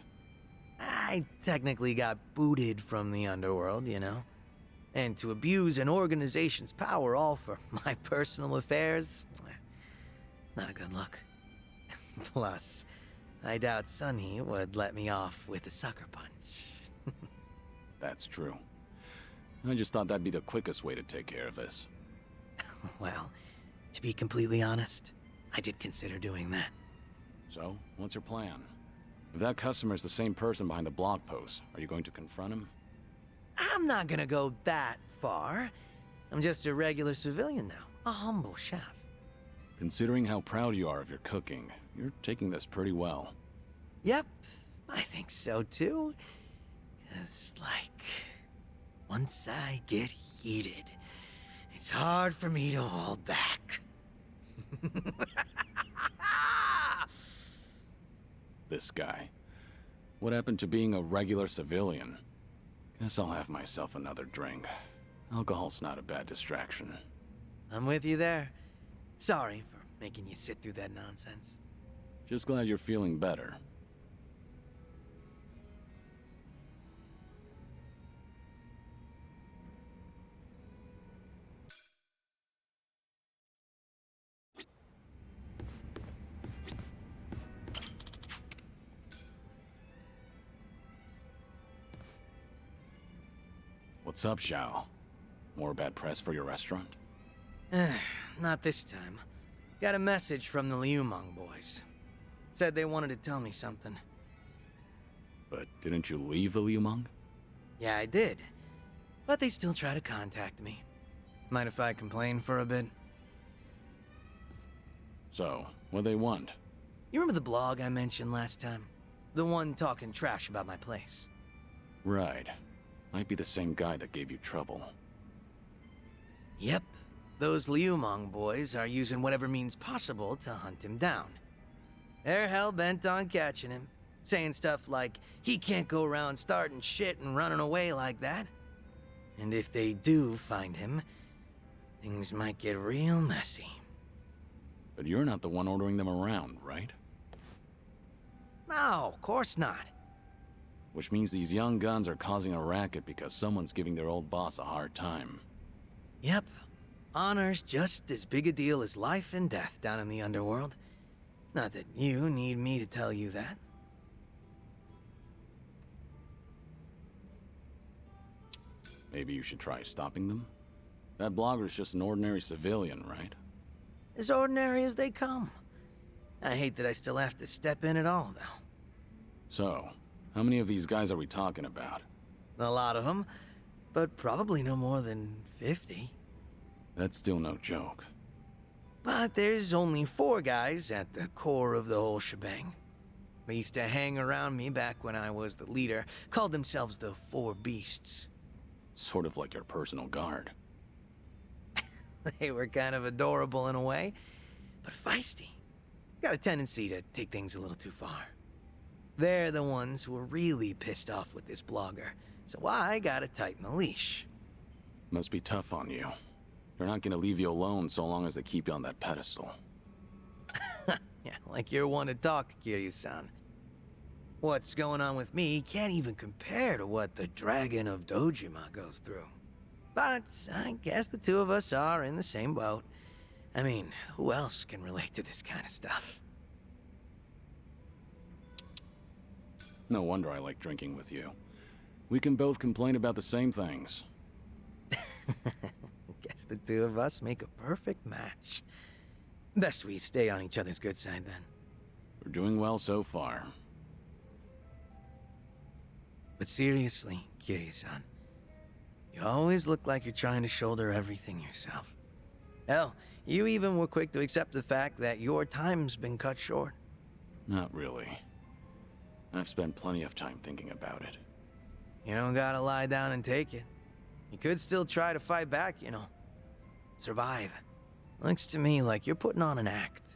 I technically got booted from the underworld, you know? And to abuse an organization's power all for my personal affairs, not a good look. Plus, I doubt Sunny would let me off with a sucker punch. That's true. I just thought that'd be the quickest way to take care of this. Well, to be completely honest, I did consider doing that. So, what's your plan? If that customer's the same person behind the blog post, are you going to confront him? I'm not gonna go that far. I'm just a regular civilian now, a humble chef. Considering how proud you are of your cooking, you're taking this pretty well. Yep, I think so too. It's like, once I get heated, it's hard for me to hold back. This guy. What happened to being a regular civilian? Guess I'll have myself another drink. Alcohol's not a bad distraction. I'm with you there. Sorry for making you sit through that nonsense. Just glad you're feeling better. What's up, Xiao? More bad press for your restaurant? Not this time. Got a message from the Liumang boys. Said they wanted to tell me something. But didn't you leave the Liumang? Yeah, I did. But they still try to contact me. Mind if I complain for a bit? So, what they want? You remember the blog I mentioned last time? The one talking trash about my place. Right. Might be the same guy that gave you trouble. Yep. Those Liumang boys are using whatever means possible to hunt him down. They're hell-bent on catching him, saying stuff like, he can't go around starting shit and running away like that. And if they do find him, things might get real messy. But you're not the one ordering them around, right? No, of course not. Which means these young guns are causing a racket because someone's giving their old boss a hard time. Yep. Honor's just as big a deal as life and death down in the underworld. Not that you need me to tell you that. Maybe you should try stopping them? That blogger's just an ordinary civilian, right? As ordinary as they come. I hate that I still have to step in at all, though. So, how many of these guys are we talking about? A lot of them, but probably no more than 50. That's still no joke. But there's only 4 guys at the core of the whole shebang. They used to hang around me back when I was the leader, called themselves the 4 Beasts. Sort of like your personal guard. They were kind of adorable in a way, but feisty. Got a tendency to take things a little too far. They're the ones who were really pissed off with this blogger, so I gotta tighten the leash. Must be tough on you. They're not gonna leave you alone so long as they keep you on that pedestal. Yeah, like you're one to talk, Kiryu-san. What's going on with me can't even compare to what the Dragon of Dojima goes through. But I guess the two of us are in the same boat. I mean, who else can relate to this kind of stuff? No wonder I like drinking with you. We can both complain about the same things. Guess the two of us make a perfect match. Best we stay on each other's good side then. We're doing well so far. But seriously, Kiryu-san, you always look like you're trying to shoulder everything yourself. Hell, you even were quick to accept the fact that your time's been cut short. Not really. I've spent plenty of time thinking about it. You don't gotta lie down and take it. You could still try to fight back, you know. Survive. Looks to me like you're putting on an act.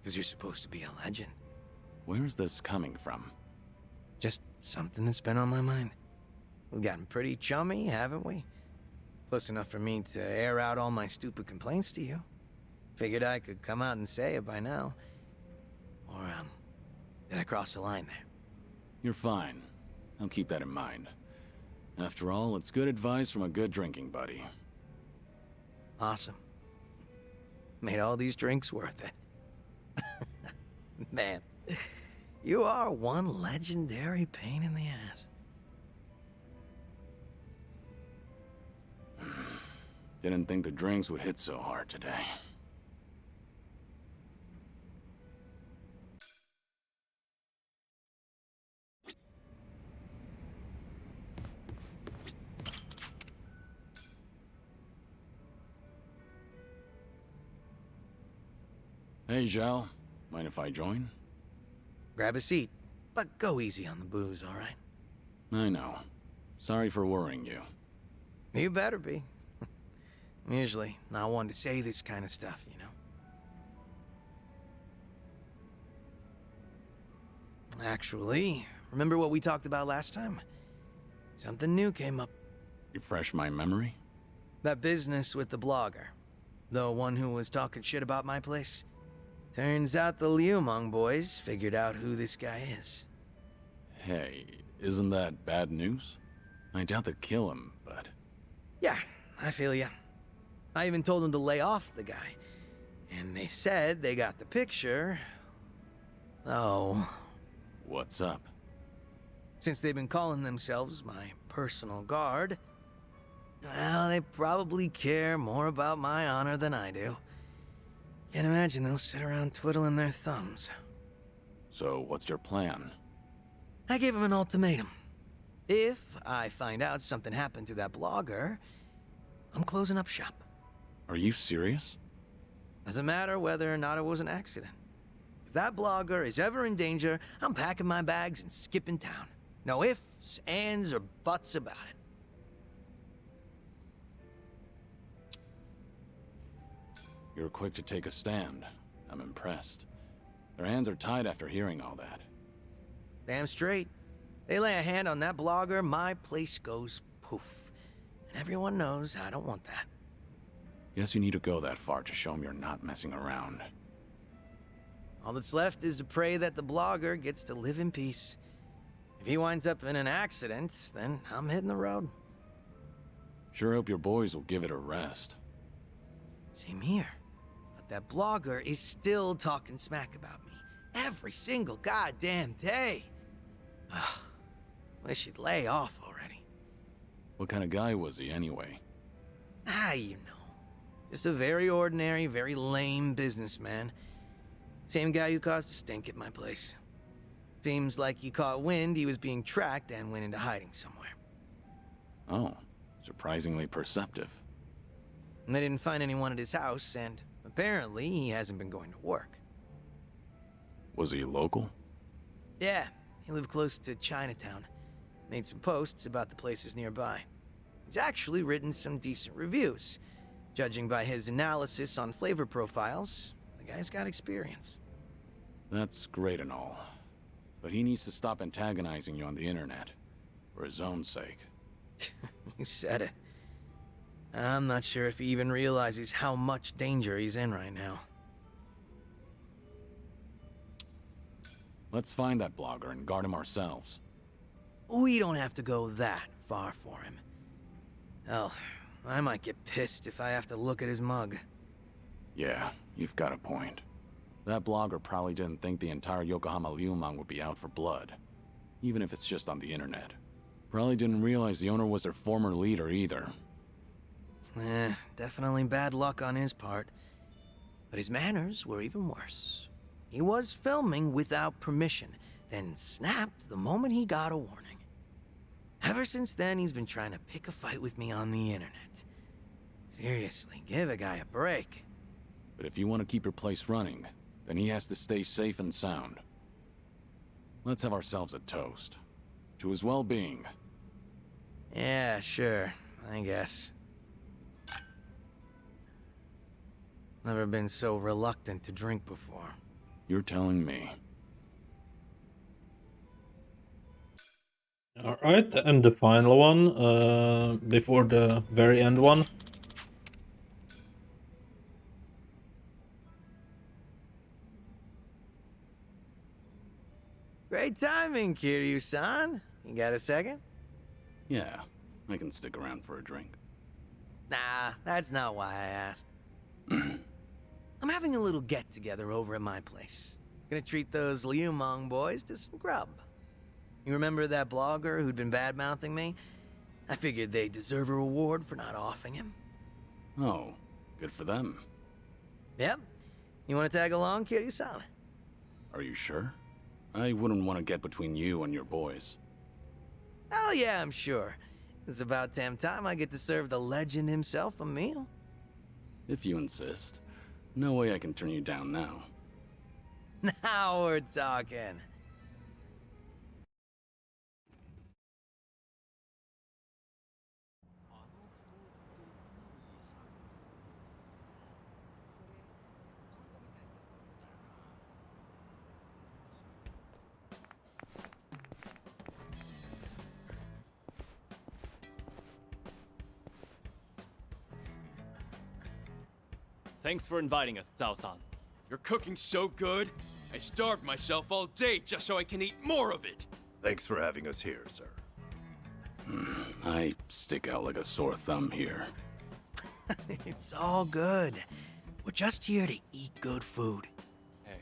Because you're supposed to be a legend. Where's this coming from? Just something that's been on my mind. We've gotten pretty chummy, haven't we? Close enough for me to air out all my stupid complaints to you. Figured I could come out and say it by now. Or, did I cross the line there? You're fine. I'll keep that in mind. After all, it's good advice from a good drinking buddy. Awesome. Made all these drinks worth it. Man, you are one legendary pain in the ass. Didn't think the drinks would hit so hard today. Hey, Zhao. Mind if I join? Grab a seat, but go easy on the booze, all right? I know. Sorry for worrying you. You better be. I'm usually not one to say this kind of stuff, you know? Actually, remember what we talked about last time? Something new came up. Refresh my memory? That business with the blogger. The one who was talking shit about my place. Turns out the Liumang boys figured out who this guy is. Hey, isn't that bad news? I doubt they'd kill him, but... Yeah, I feel ya. I even told them to lay off the guy. And they said they got the picture. Oh. What's up? Since they've been calling themselves my personal guard, well, they probably care more about my honor than I do. Can't imagine they'll sit around twiddling their thumbs. So, what's your plan? I gave them an ultimatum. If I find out something happened to that blogger, I'm closing up shop. Are you serious? Doesn't matter whether or not it was an accident. If that blogger is ever in danger, I'm packing my bags and skipping town. No ifs, ands, or buts about it. You're quick to take a stand. I'm impressed. Their hands are tied after hearing all that. Damn straight. They lay a hand on that blogger, my place goes poof. And everyone knows I don't want that. Guess you need to go that far to show them you're not messing around. All that's left is to pray that the blogger gets to live in peace. If he winds up in an accident, then I'm hitting the road. Sure hope your boys will give it a rest. Same here. But that blogger is still talking smack about me. Every single goddamn day. Ugh. Wish he'd lay off already. What kind of guy was he anyway? You know. Just a very ordinary, very lame businessman. Same guy who caused a stink at my place. Seems like he caught wind he was being tracked and went into hiding somewhere. Oh, surprisingly perceptive. And they didn't find anyone at his house, and apparently he hasn't been going to work. Was he local? Yeah, he lived close to Chinatown. Made some posts about the places nearby. He's actually written some decent reviews. Judging by his analysis on flavor profiles, the guy's got experience. That's great and all. But he needs to stop antagonizing you on the internet. For his own sake. You said it. I'm not sure if he even realizes how much danger he's in right now. Let's find that blogger and guard him ourselves. We don't have to go that far for him. Hell, I might get pissed if I have to look at his mug. Yeah, you've got a point. That blogger probably didn't think the entire Yokohama Ryumang would be out for blood. Even if it's just on the internet. Probably didn't realize the owner was their former leader either. Definitely bad luck on his part. But his manners were even worse. He was filming without permission, then snapped the moment he got a warning. Ever since then, he's been trying to pick a fight with me on the internet. Seriously, give a guy a break. But if you want to keep your place running, then he has to stay safe and sound. Let's have ourselves a toast. To his well-being. Yeah, sure, I guess. Never been so reluctant to drink before. You're telling me. Alright, and the final one, before the very end one. Great timing, Kiryu-san. You got a second? Yeah, I can stick around for a drink. Nah, that's not why I asked. I'm having a little get-together over at my place. Gonna treat those Ryumang boys to some grub. You remember that blogger who'd been bad-mouthing me? I figured they deserve a reward for not offing him. Oh, good for them. Yep. You wanna tag along, Kiryu-san? Are you sure? I wouldn't want to get between you and your boys. Oh yeah, I'm sure. It's about damn time I get to serve the legend himself a meal. If you insist. No way I can turn you down now. Now we're talking. Thanks for inviting us, Zhao-san. Your cooking's so good, I starved myself all day just so I can eat more of it. Thanks for having us here, sir. I stick out like a sore thumb here. It's all good. We're just here to eat good food. Hey.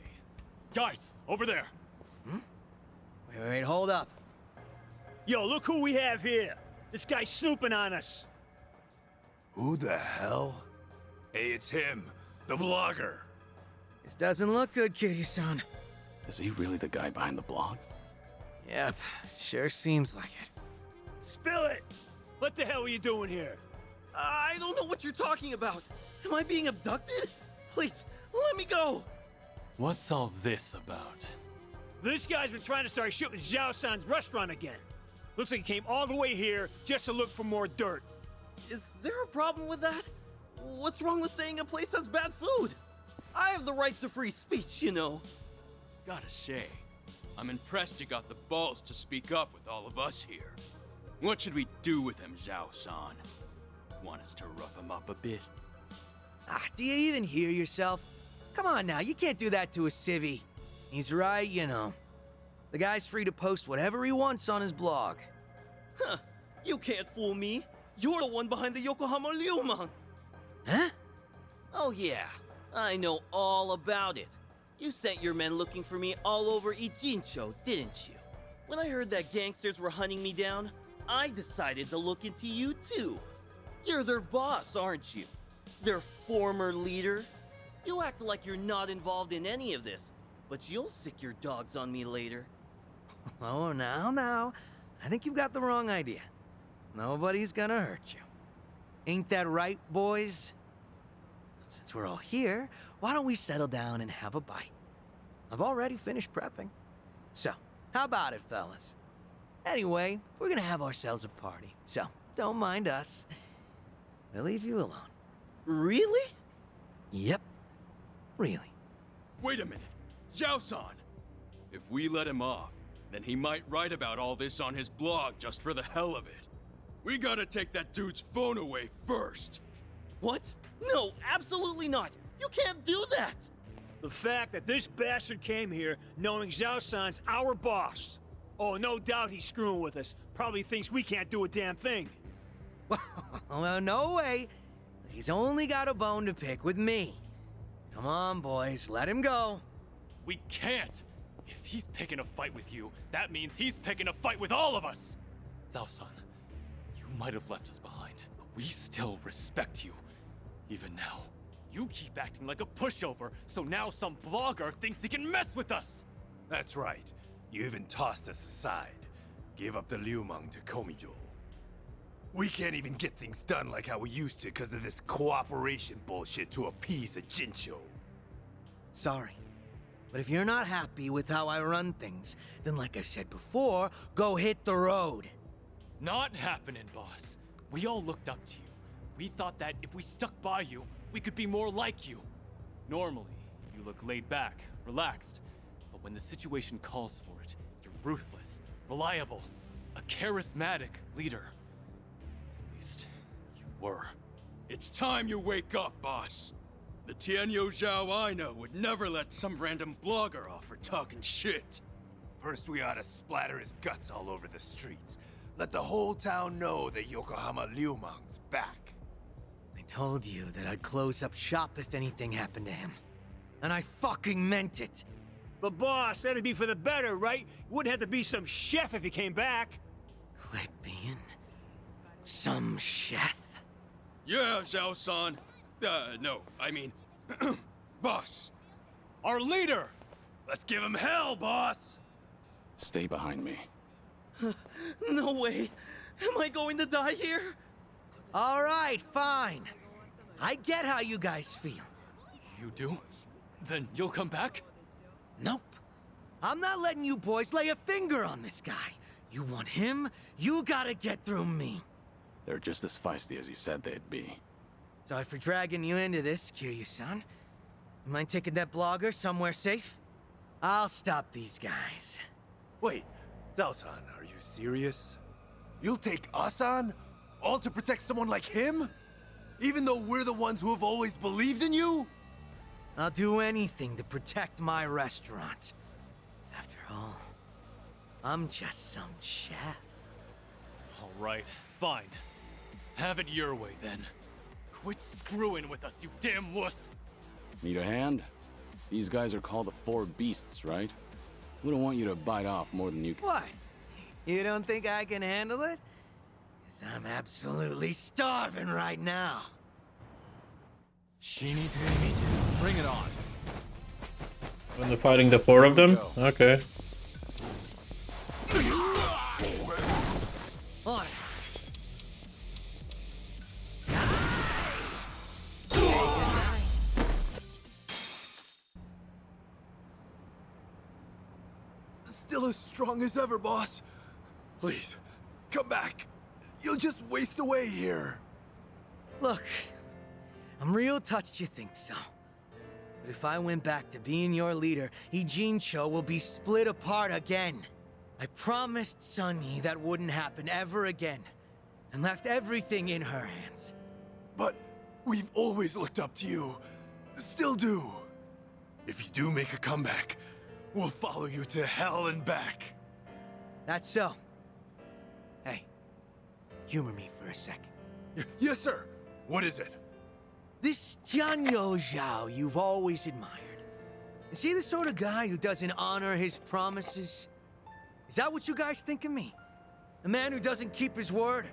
Guys, over there! Wait, hold up. Yo, look who we have here. This guy's snooping on us. Who the hell? Hey, it's him, the blogger. This doesn't look good, Kiryu-san. Is he really the guy behind the blog? Yep, sure seems like it. Spill it! What the hell are you doing here? I don't know what you're talking about. Am I being abducted? Please, let me go. What's all this about? This guy's been trying to start shit with Zhao-san's restaurant again. Looks like he came all the way here just to look for more dirt. Is there a problem with that? What's wrong with saying a place has bad food? I have the right to free speech, you know. Gotta say, I'm impressed you got the balls to speak up with all of us here. What should we do with him, Zhao-san? Want us to rough him up a bit? Do you even hear yourself? Come on now, you can't do that to a civvy. He's right, you know. The guy's free to post whatever he wants on his blog. Huh, you can't fool me. You're the one behind the Yokohama Ryumang. Huh? Oh yeah, I know all about it. You sent your men looking for me all over Ijincho, didn't you? When I heard that gangsters were hunting me down, I decided to look into you too. You're their boss, aren't you? Their former leader? You act like you're not involved in any of this, but you'll sick your dogs on me later. Oh, now. I think you've got the wrong idea. Nobody's gonna hurt you. Ain't that right, boys? Since we're all here, why don't we settle down and have a bite? I've already finished prepping. So, how about it, fellas? Anyway, we're gonna have ourselves a party, so don't mind us. We'll leave you alone. Really? Yep. Really. Wait a minute. Zhao-san! If we let him off, then he might write about all this on his blog just for the hell of it. We gotta take that dude's phone away first. What? No, absolutely not. You can't do that. The fact that this bastard came here knowing Zhao-san's our boss. Oh, no doubt he's screwing with us. Probably thinks we can't do a damn thing. Well, no way. He's only got a bone to pick with me. Come on, boys, let him go. We can't! If he's picking a fight with you, that means he's picking a fight with all of us! Zhao-san, you might have left us behind, but we still respect you. Even now, you keep acting like a pushover, so now some blogger thinks he can mess with us! That's right. You even tossed us aside. Gave up the Liumang to Komijo. We can't even get things done like how we used to because of this cooperation bullshit to appease a Jinsho. Sorry. But if you're not happy with how I run things, then like I said before, go hit the road. Not happening, boss. We all looked up to you. We thought that if we stuck by you, we could be more like you. Normally, you look laid back, relaxed. But when the situation calls for it, you're ruthless, reliable, a charismatic leader. At least, you were. It's time you wake up, boss. The Tianyo Zhao I know would never let some random blogger off for talking shit. First, we ought to splatter his guts all over the streets. Let the whole town know that Yokohama Liumang's back. I told you that I'd close up shop if anything happened to him. And I fucking meant it. But boss, that'd be for the better, right? Wouldn't have to be some chef if he came back. Quit being some chef. Yeah, Zhao-san. No, I mean, boss. Our leader! Let's give him hell, boss! Stay behind me. No way! Am I going to die here? All right, fine. I get how you guys feel. You do? Then you'll come back? Nope. I'm not letting you boys lay a finger on this guy. You want him, you gotta get through me. They're just as feisty as you said they'd be. Sorry for dragging you into this, Kiryu-san. You mind taking that blogger somewhere safe? I'll stop these guys. Wait, Zhao-san, are you serious? You'll take us on? All to protect someone like him? Even though we're the ones who have always believed in you? I'll do anything to protect my restaurant. After all, I'm just some chef. All right, fine. Have it your way, then. Quit screwing with us, you damn wuss! Need a hand? These guys are called the Four Beasts, right? We don't want you to bite off more than you can. What? You don't think I can handle it? 'Cause I'm absolutely starving right now. Bring it on. When they're fighting the four of them? Okay. On. Still as strong as ever, boss. Please, come back. You'll just waste away here. Look, I'm real touched you think so. But if I went back to being your leader, Ijincho will be split apart again. I promised Sunny that wouldn't happen ever again, and left everything in her hands. But we've always looked up to you. Still do. If you do make a comeback, we'll follow you to hell and back. That's so. Hey, humor me for a second. Yes, sir. What is it? This Tianyo Zhao you've always admired. Is he the sort of guy who doesn't honor his promises? Is that what you guys think of me? A man who doesn't keep his word?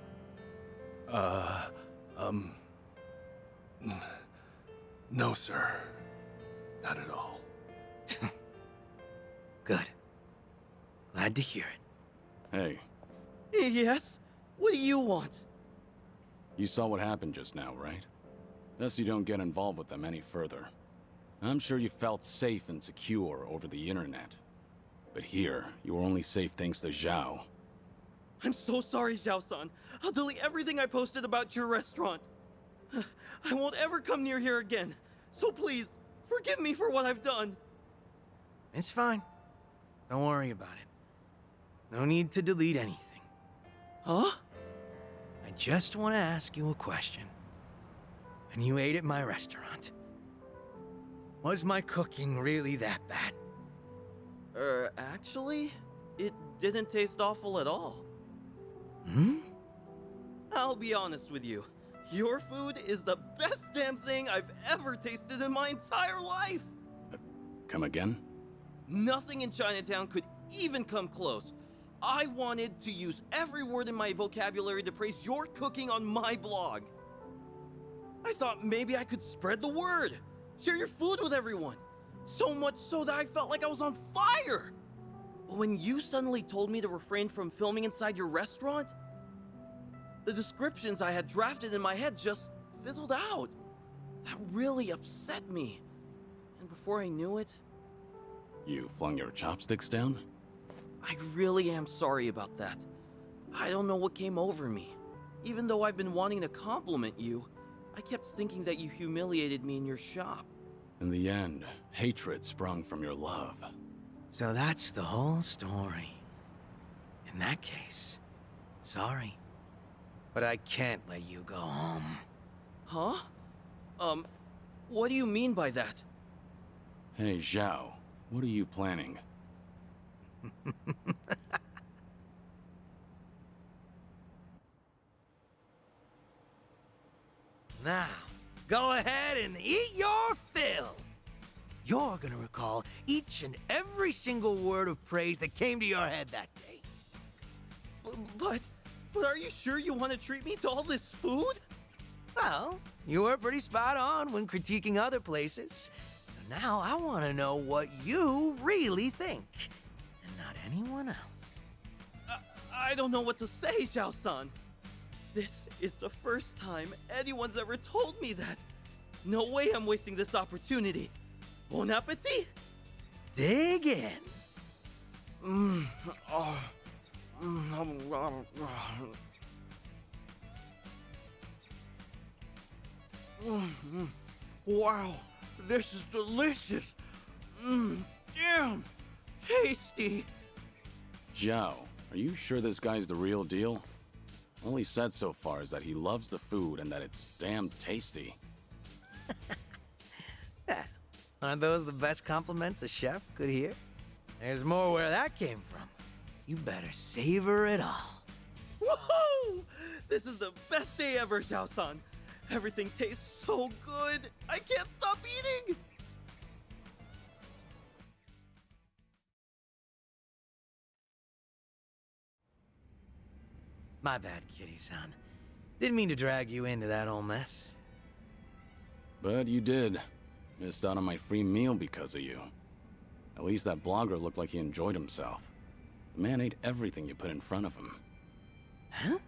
No, sir. Not at all. Good. Glad to hear it. Hey, Yes? What do you want? you saw what happened just now, right? Thus you don't get involved with them any further. I'm sure you felt safe and secure over the internet. But here, you are only safe thanks to Zhao. I'm so sorry, Zhao-san. I'll delete everything I posted about your restaurant. I won't ever come near here again. So please, forgive me for what I've done. It's fine. Don't worry about it. No need to delete anything. Huh? I just want to ask you a question. When you ate at my restaurant, Was my cooking really that bad? Actually, it didn't taste awful at all. Hmm? I'll be honest with you. Your food is the best damn thing I've ever tasted in my entire life! Come again? Nothing in Chinatown could even come close. I wanted to use every word in my vocabulary to praise your cooking on my blog. I thought maybe I could spread the word, share your food with everyone. So much so that I felt like I was on fire. But when you suddenly told me to refrain from filming inside your restaurant, the descriptions I had drafted in my head just fizzled out. That really upset me. And before I knew it, You flung your chopsticks down? I really am sorry about that. I don't know what came over me. Even though I've been wanting to compliment you, I kept thinking that you humiliated me in your shop. In the end, hatred sprung from your love. So that's the whole story. In that case, sorry. But I can't let you go home. Huh? What do you mean by that? Hey, Zhao, what are you planning? Now, go ahead and eat your fill. You're gonna recall each and every single word of praise that came to your head that day. But are you sure you want to treat me to all this food? Well, you were pretty spot on when critiquing other places. So now I want to know what you really think, and not anyone else. I don't know what to say, Zhao-san. This is the first time anyone's ever told me that. No way I'm wasting this opportunity. Bon appetit! Dig in. Wow, this is delicious. Damn, tasty. Zhao, are you sure this guy's the real deal? All he said so far is that he loves the food and that it's damn tasty. Aren't those the best compliments a chef could hear? There's more where that came from. You better savor it all. Woohoo! This is the best day ever, Zhao-san. Everything tastes so good. I can't stop eating. My bad, Kitty-san. Didn't mean to drag you into that whole mess. But you did. Missed out on my free meal because of you. At least that blogger looked like he enjoyed himself. The man ate everything you put in front of him. Huh?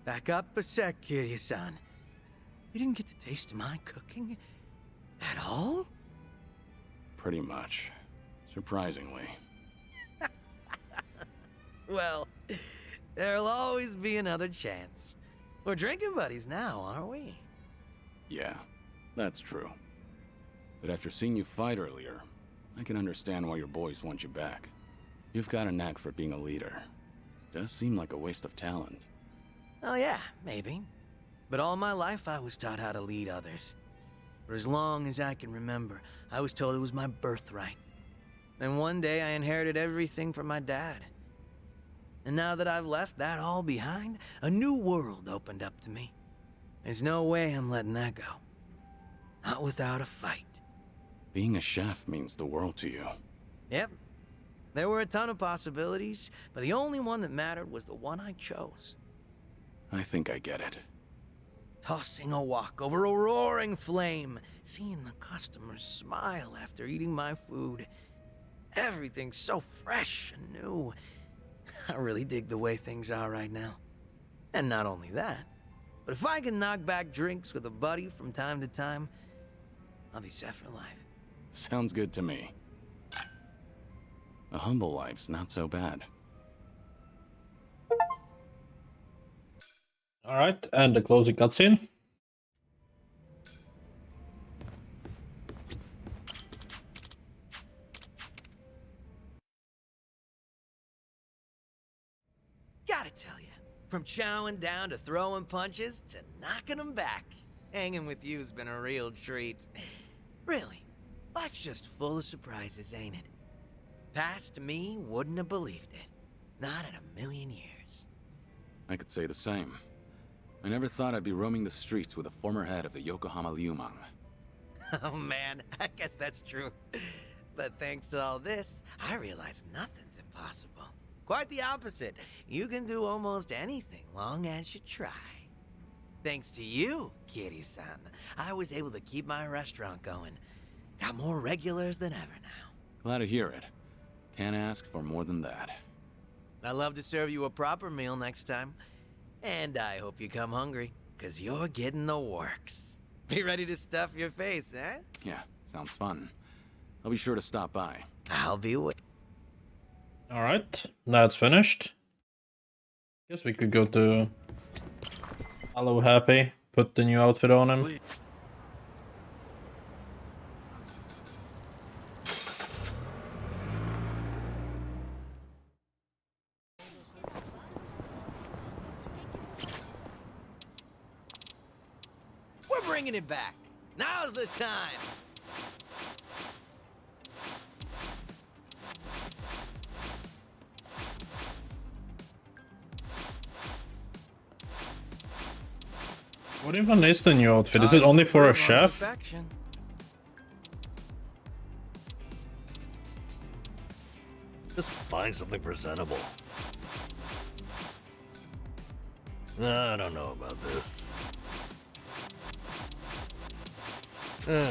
Back up a sec, Kiryu-san. You didn't get to taste my cooking at all? Pretty much. Surprisingly. Well, there'll always be another chance. We're drinking buddies now, aren't we? Yeah, that's true. But after seeing you fight earlier, I can understand why your boys want you back. You've got a knack for being a leader. Does seem like a waste of talent. Oh yeah, maybe. But all my life I was taught how to lead others. For as long as I can remember, I was told it was my birthright. And one day I inherited everything from my dad. And now that I've left that all behind, a new world opened up to me. There's no way I'm letting that go. Not without a fight. Being a chef means the world to you. Yep. There were a ton of possibilities, but the only one that mattered was the one I chose. I think I get it. Tossing a wok over a roaring flame, seeing the customers smile after eating my food. Everything's so fresh and new. I really dig the way things are right now. And not only that, but if I can knock back drinks with a buddy from time to time, I'll be set for life. Sounds good to me. A humble life's not so bad. Alright, and the closing cutscene. Gotta tell you, from chowing down to throwing punches to knocking them back, hanging with you's been a real treat. Really, Life's just full of surprises, ain't it? Past me wouldn't have believed it. Not in a million years. I could say the same. I never thought I'd be roaming the streets with a former head of the Yokohama Liumang. Oh man, I guess that's true. But thanks to all this, I realize nothing's impossible. Quite the opposite. You can do almost anything long as you try. Thanks to you, Kiryu-san, I was able to keep my restaurant going. Got more regulars than ever now. Glad to hear it. Can't ask for more than that. I'd love to serve you a proper meal next time. And I hope you come hungry, 'cause you're getting the works. Be ready to stuff your face, eh? Yeah, sounds fun. I'll be sure to stop by. I'll be waiting. Alright, that's finished. Guess we could go to Hello Happy, put the new outfit on him. We're bringing it back. Now's the time. What even is the new outfit? Is it only for a chef? Just find something presentable. I don't know about this.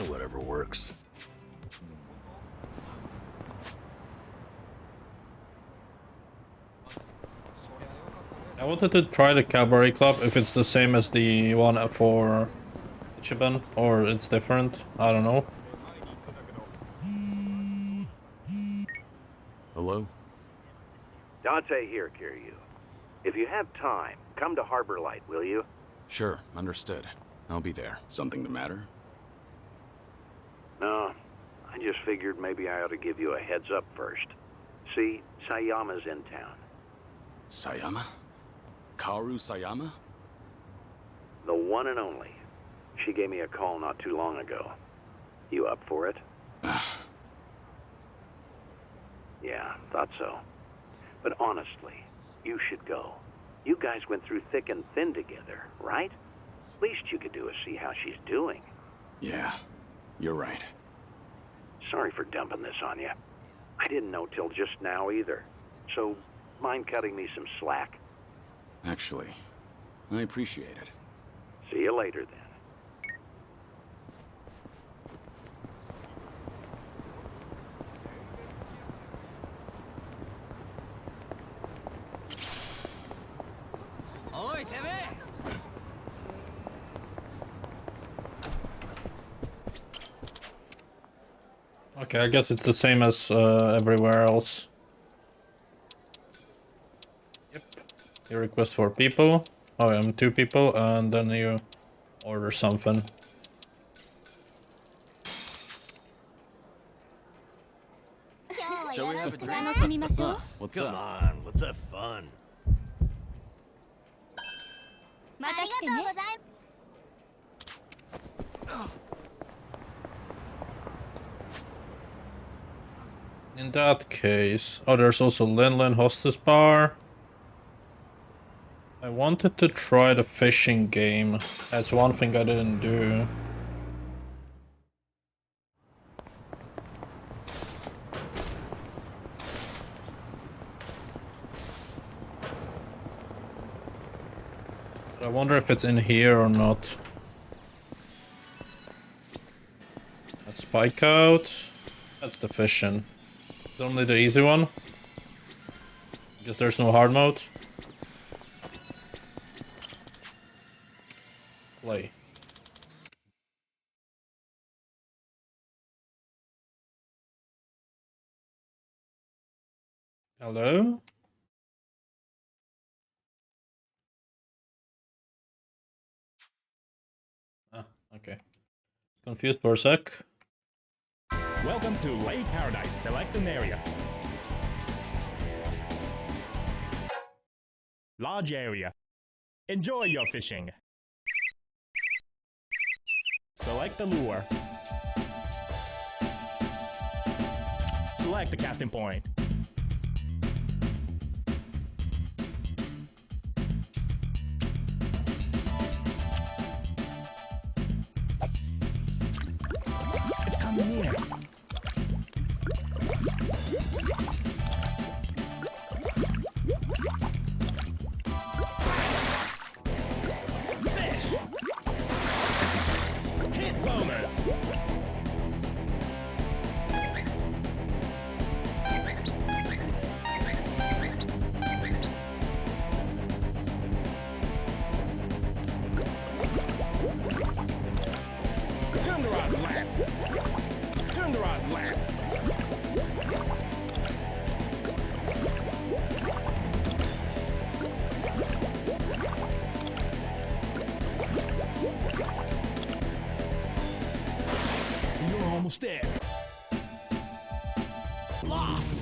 Whatever works. I wanted to try the Cabaret Club, if it's the same as the one for Ichiban, or it's different. I don't know. Hello? Dante here, Kiryu. If you have time, come to Harbor Light, will you? Sure, understood. I'll be there. Something the matter? No, I just figured maybe I ought to give you a heads up first. See, Sayama's in town. Sayama? Kaoru Sayama? The one and only. She gave me a call not too long ago. You up for it? Yeah, thought so. But honestly, you should go. You guys went through thick and thin together, right? Least you could do is see how she's doing. Yeah, you're right. Sorry for dumping this on you. I didn't know till just now either. So, mind cutting me some slack? Actually, I appreciate it. See you later then. Oi, Tebe! Okay, I guess it's the same as everywhere else. Yep. You request 4 people. Oh, I'm 2 people, and then you order something. Shall we have a drink? What's Come up? on, let's have fun. In that case... Oh, there's also Lin Hostess Bar. I wanted to try the fishing game. That's one thing I didn't do. I wonder if it's in here or not. Let's spike out. That's the fishing. It's only the easy one. Guess there's no hard mode. Play. Hello? Ah, okay. Confused for a sec. Welcome to Lake Paradise. Select an area. Large area. Enjoy your fishing. Select the lure. select the casting point. It's coming in. Hit bonus. Turn the rod left. Turn the rod left. You're almost there. Lost.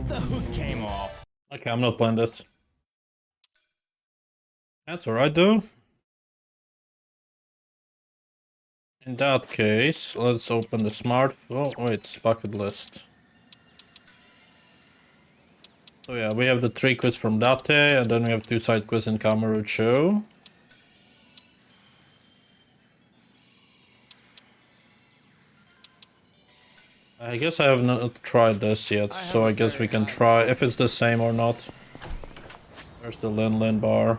The hook came off. Okay, I'm not playing this. That's alright though. In that case, let's open the smart. Oh wait, bucket list. So yeah, we have the 3 quests from Date, and then we have 2 side quests in Kamurocho. I guess I have not tried this yet, so I guess we can try if it's the same or not. There's the Lin bar.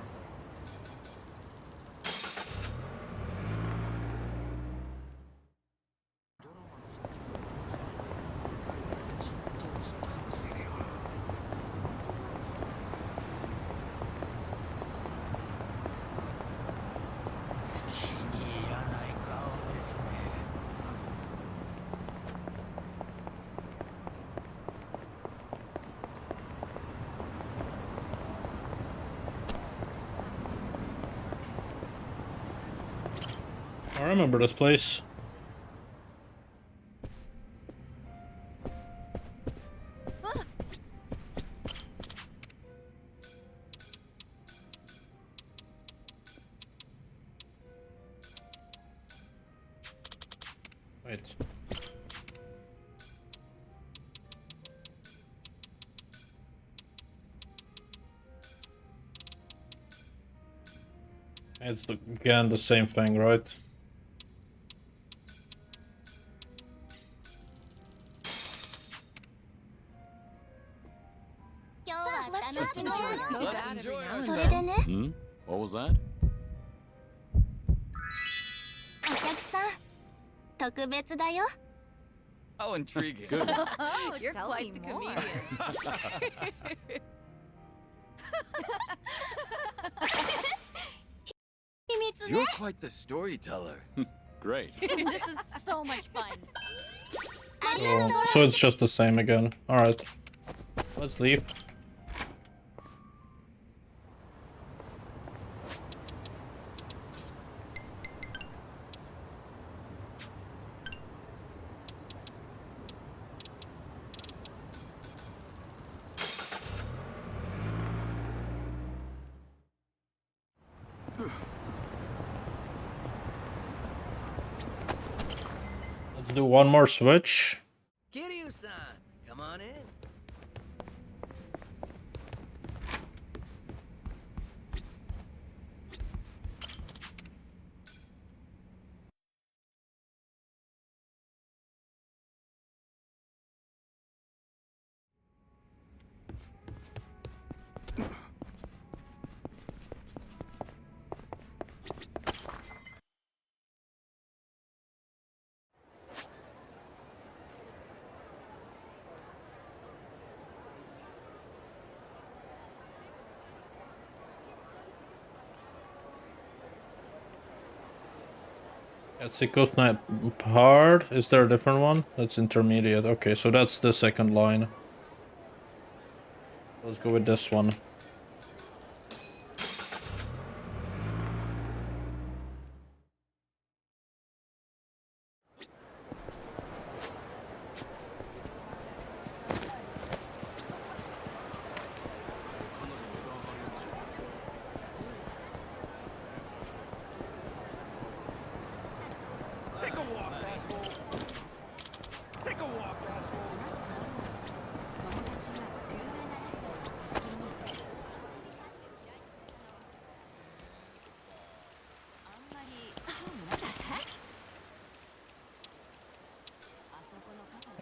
I remember this place. Wait. It's again the same thing, right? Let's enjoy ourselves. Hmm? What was that? お客さん、特別だよ。 How intriguing. Good. Oh, you're tell quite me the more. comedian. You're quite the storyteller. Great. This is so much fun. Oh, so it's just the same again. Alright. Let's leave. Let's do one more switch. Kiryu-san, come on in. That's the coast night hard. Is there a different one? That's intermediate. Okay, so that's the second line. Let's go with this one.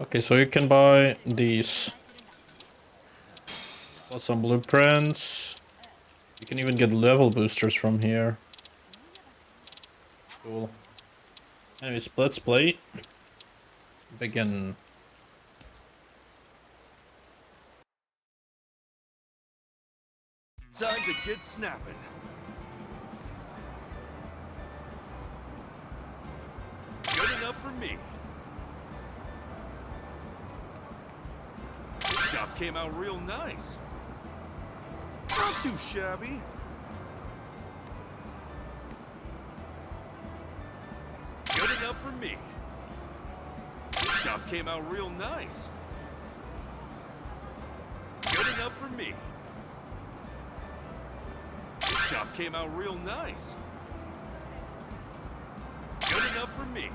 Okay, so you can buy these. Plus some blueprints. You can even get level boosters from here. Cool. Anyways, let's play. Begin. Time to get snapping. Good enough for me. Shots came out real nice. Not too shabby. Good enough for me. Shots came out real nice. Good enough for me. Shots came out real nice. Good enough for me.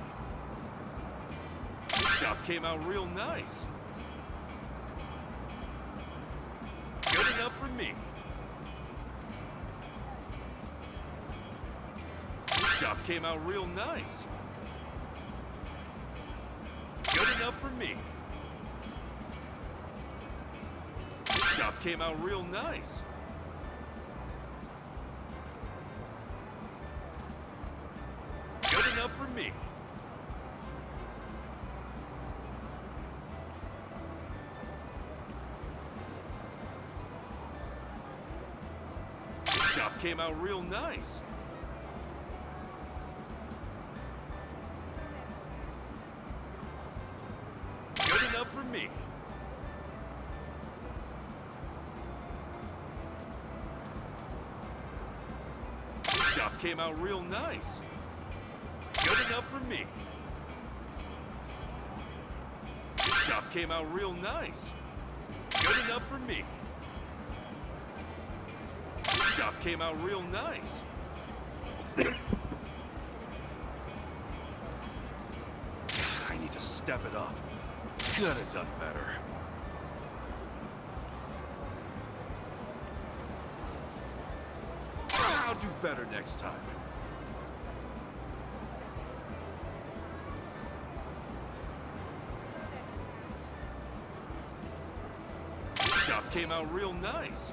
Shots came out real nice. Good enough for me. Shots came out real nice. Good enough for me. Shots came out real nice. Good enough for me. Shots came out real nice. Good enough for me. Shots came out real nice. Good enough for me. Shots came out real nice. Good enough for me. Shots came out real nice. I need to step it up. Could have done better. I'll do better next time. Shots came out real nice.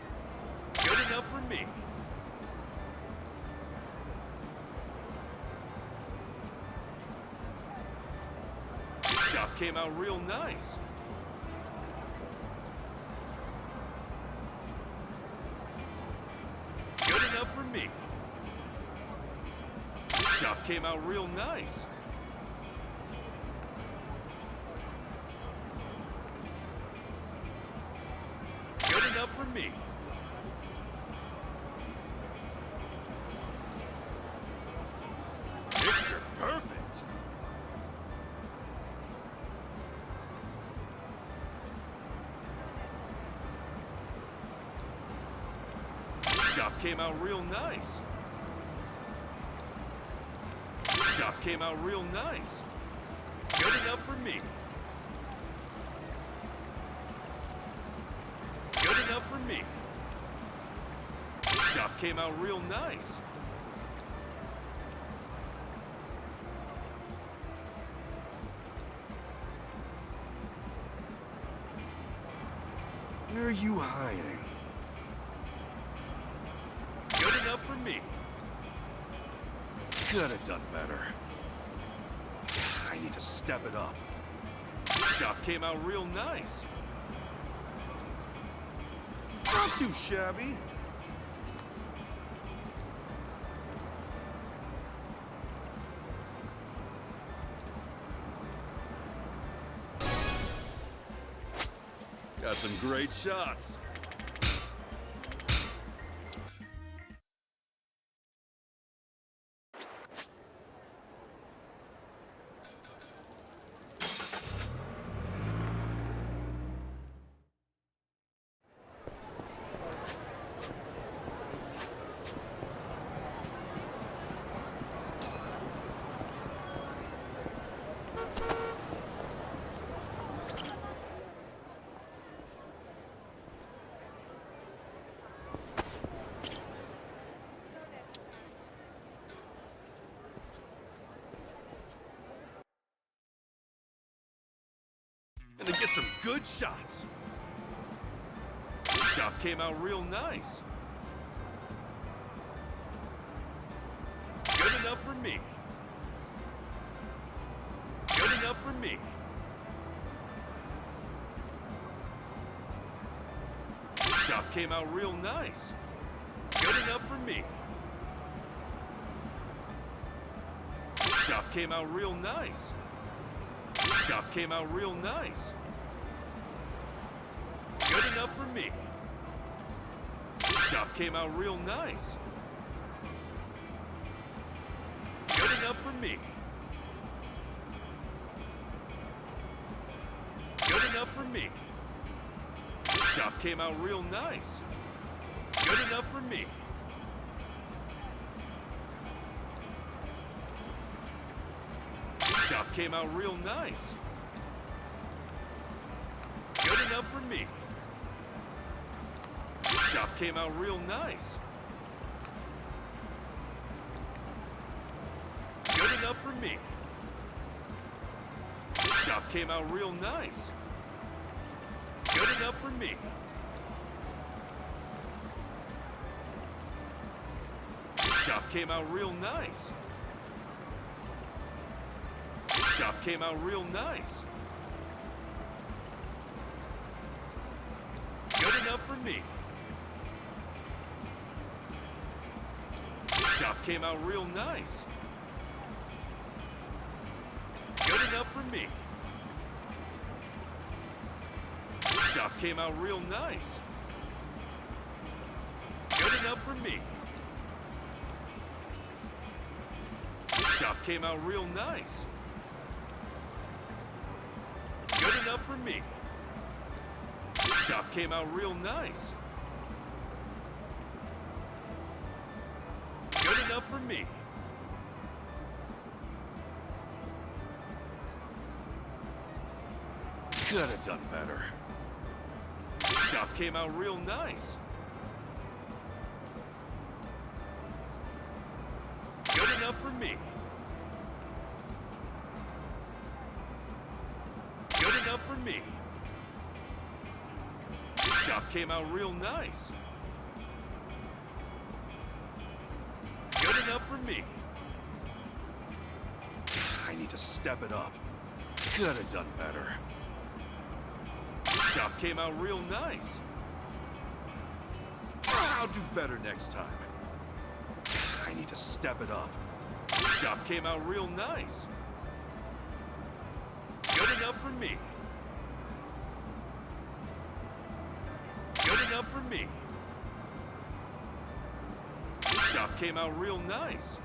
Good enough for me. Shots came out real nice. Good enough for me. Shots came out real nice. Good enough for me. Picture perfect. Shots came out real nice. Shots came out real nice. Good enough for me. Good enough for me. Shots came out real nice. Where are you hiding? Good enough for me. Could have done better. I need to step it up. Shots came out real nice. Not too shabby. Got some great shots. And to get some good shots. These shots came out real nice. Good enough for me. Good enough for me. These shots came out real nice. Good enough for me. These shots came out real nice. These shots came out real nice. Good enough for me. These shots came out real nice. Good enough for me. Good enough for me. These shots came out real nice. Good enough for me. These shots came out real nice. Good enough for me. These shots came out real nice. Good enough for me. These shots came out real nice. Good enough for me. These shots came out real nice. These shots came out real nice. Good enough for me. These shots came out real nice. Good enough for me. These shots came out real nice. Good enough for me. These shots came out real nice. Good enough for me. These shots came out real nice. Good enough for me. Could have done better. These shots came out real nice. Good enough for me. Good enough for me. These shots came out real nice. Good enough for me. I need to step it up. Could have done better. These shots came out real nice. I'll do better next time. I need to step it up. These shots came out real nice. Good enough for me. Good enough for me. These shots came out real nice.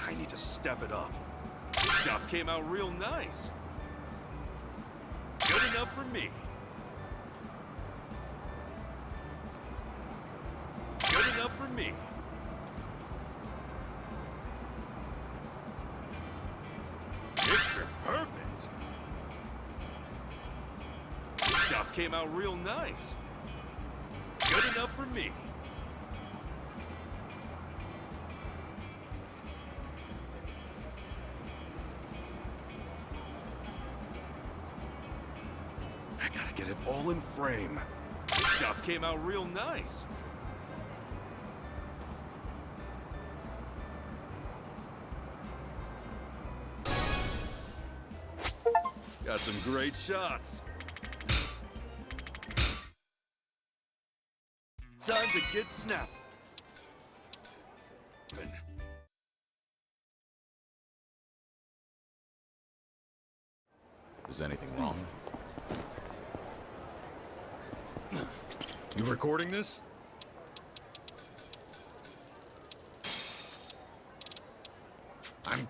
I need to step it up. These shots came out real nice. Good enough for me. Good enough for me. Picture perfect. These shots came out real nice. Good enough for me. I gotta get it all in frame. These shots came out real nice. Got some great shots. Time to get snapped. Is anything wrong? You recording this? I'm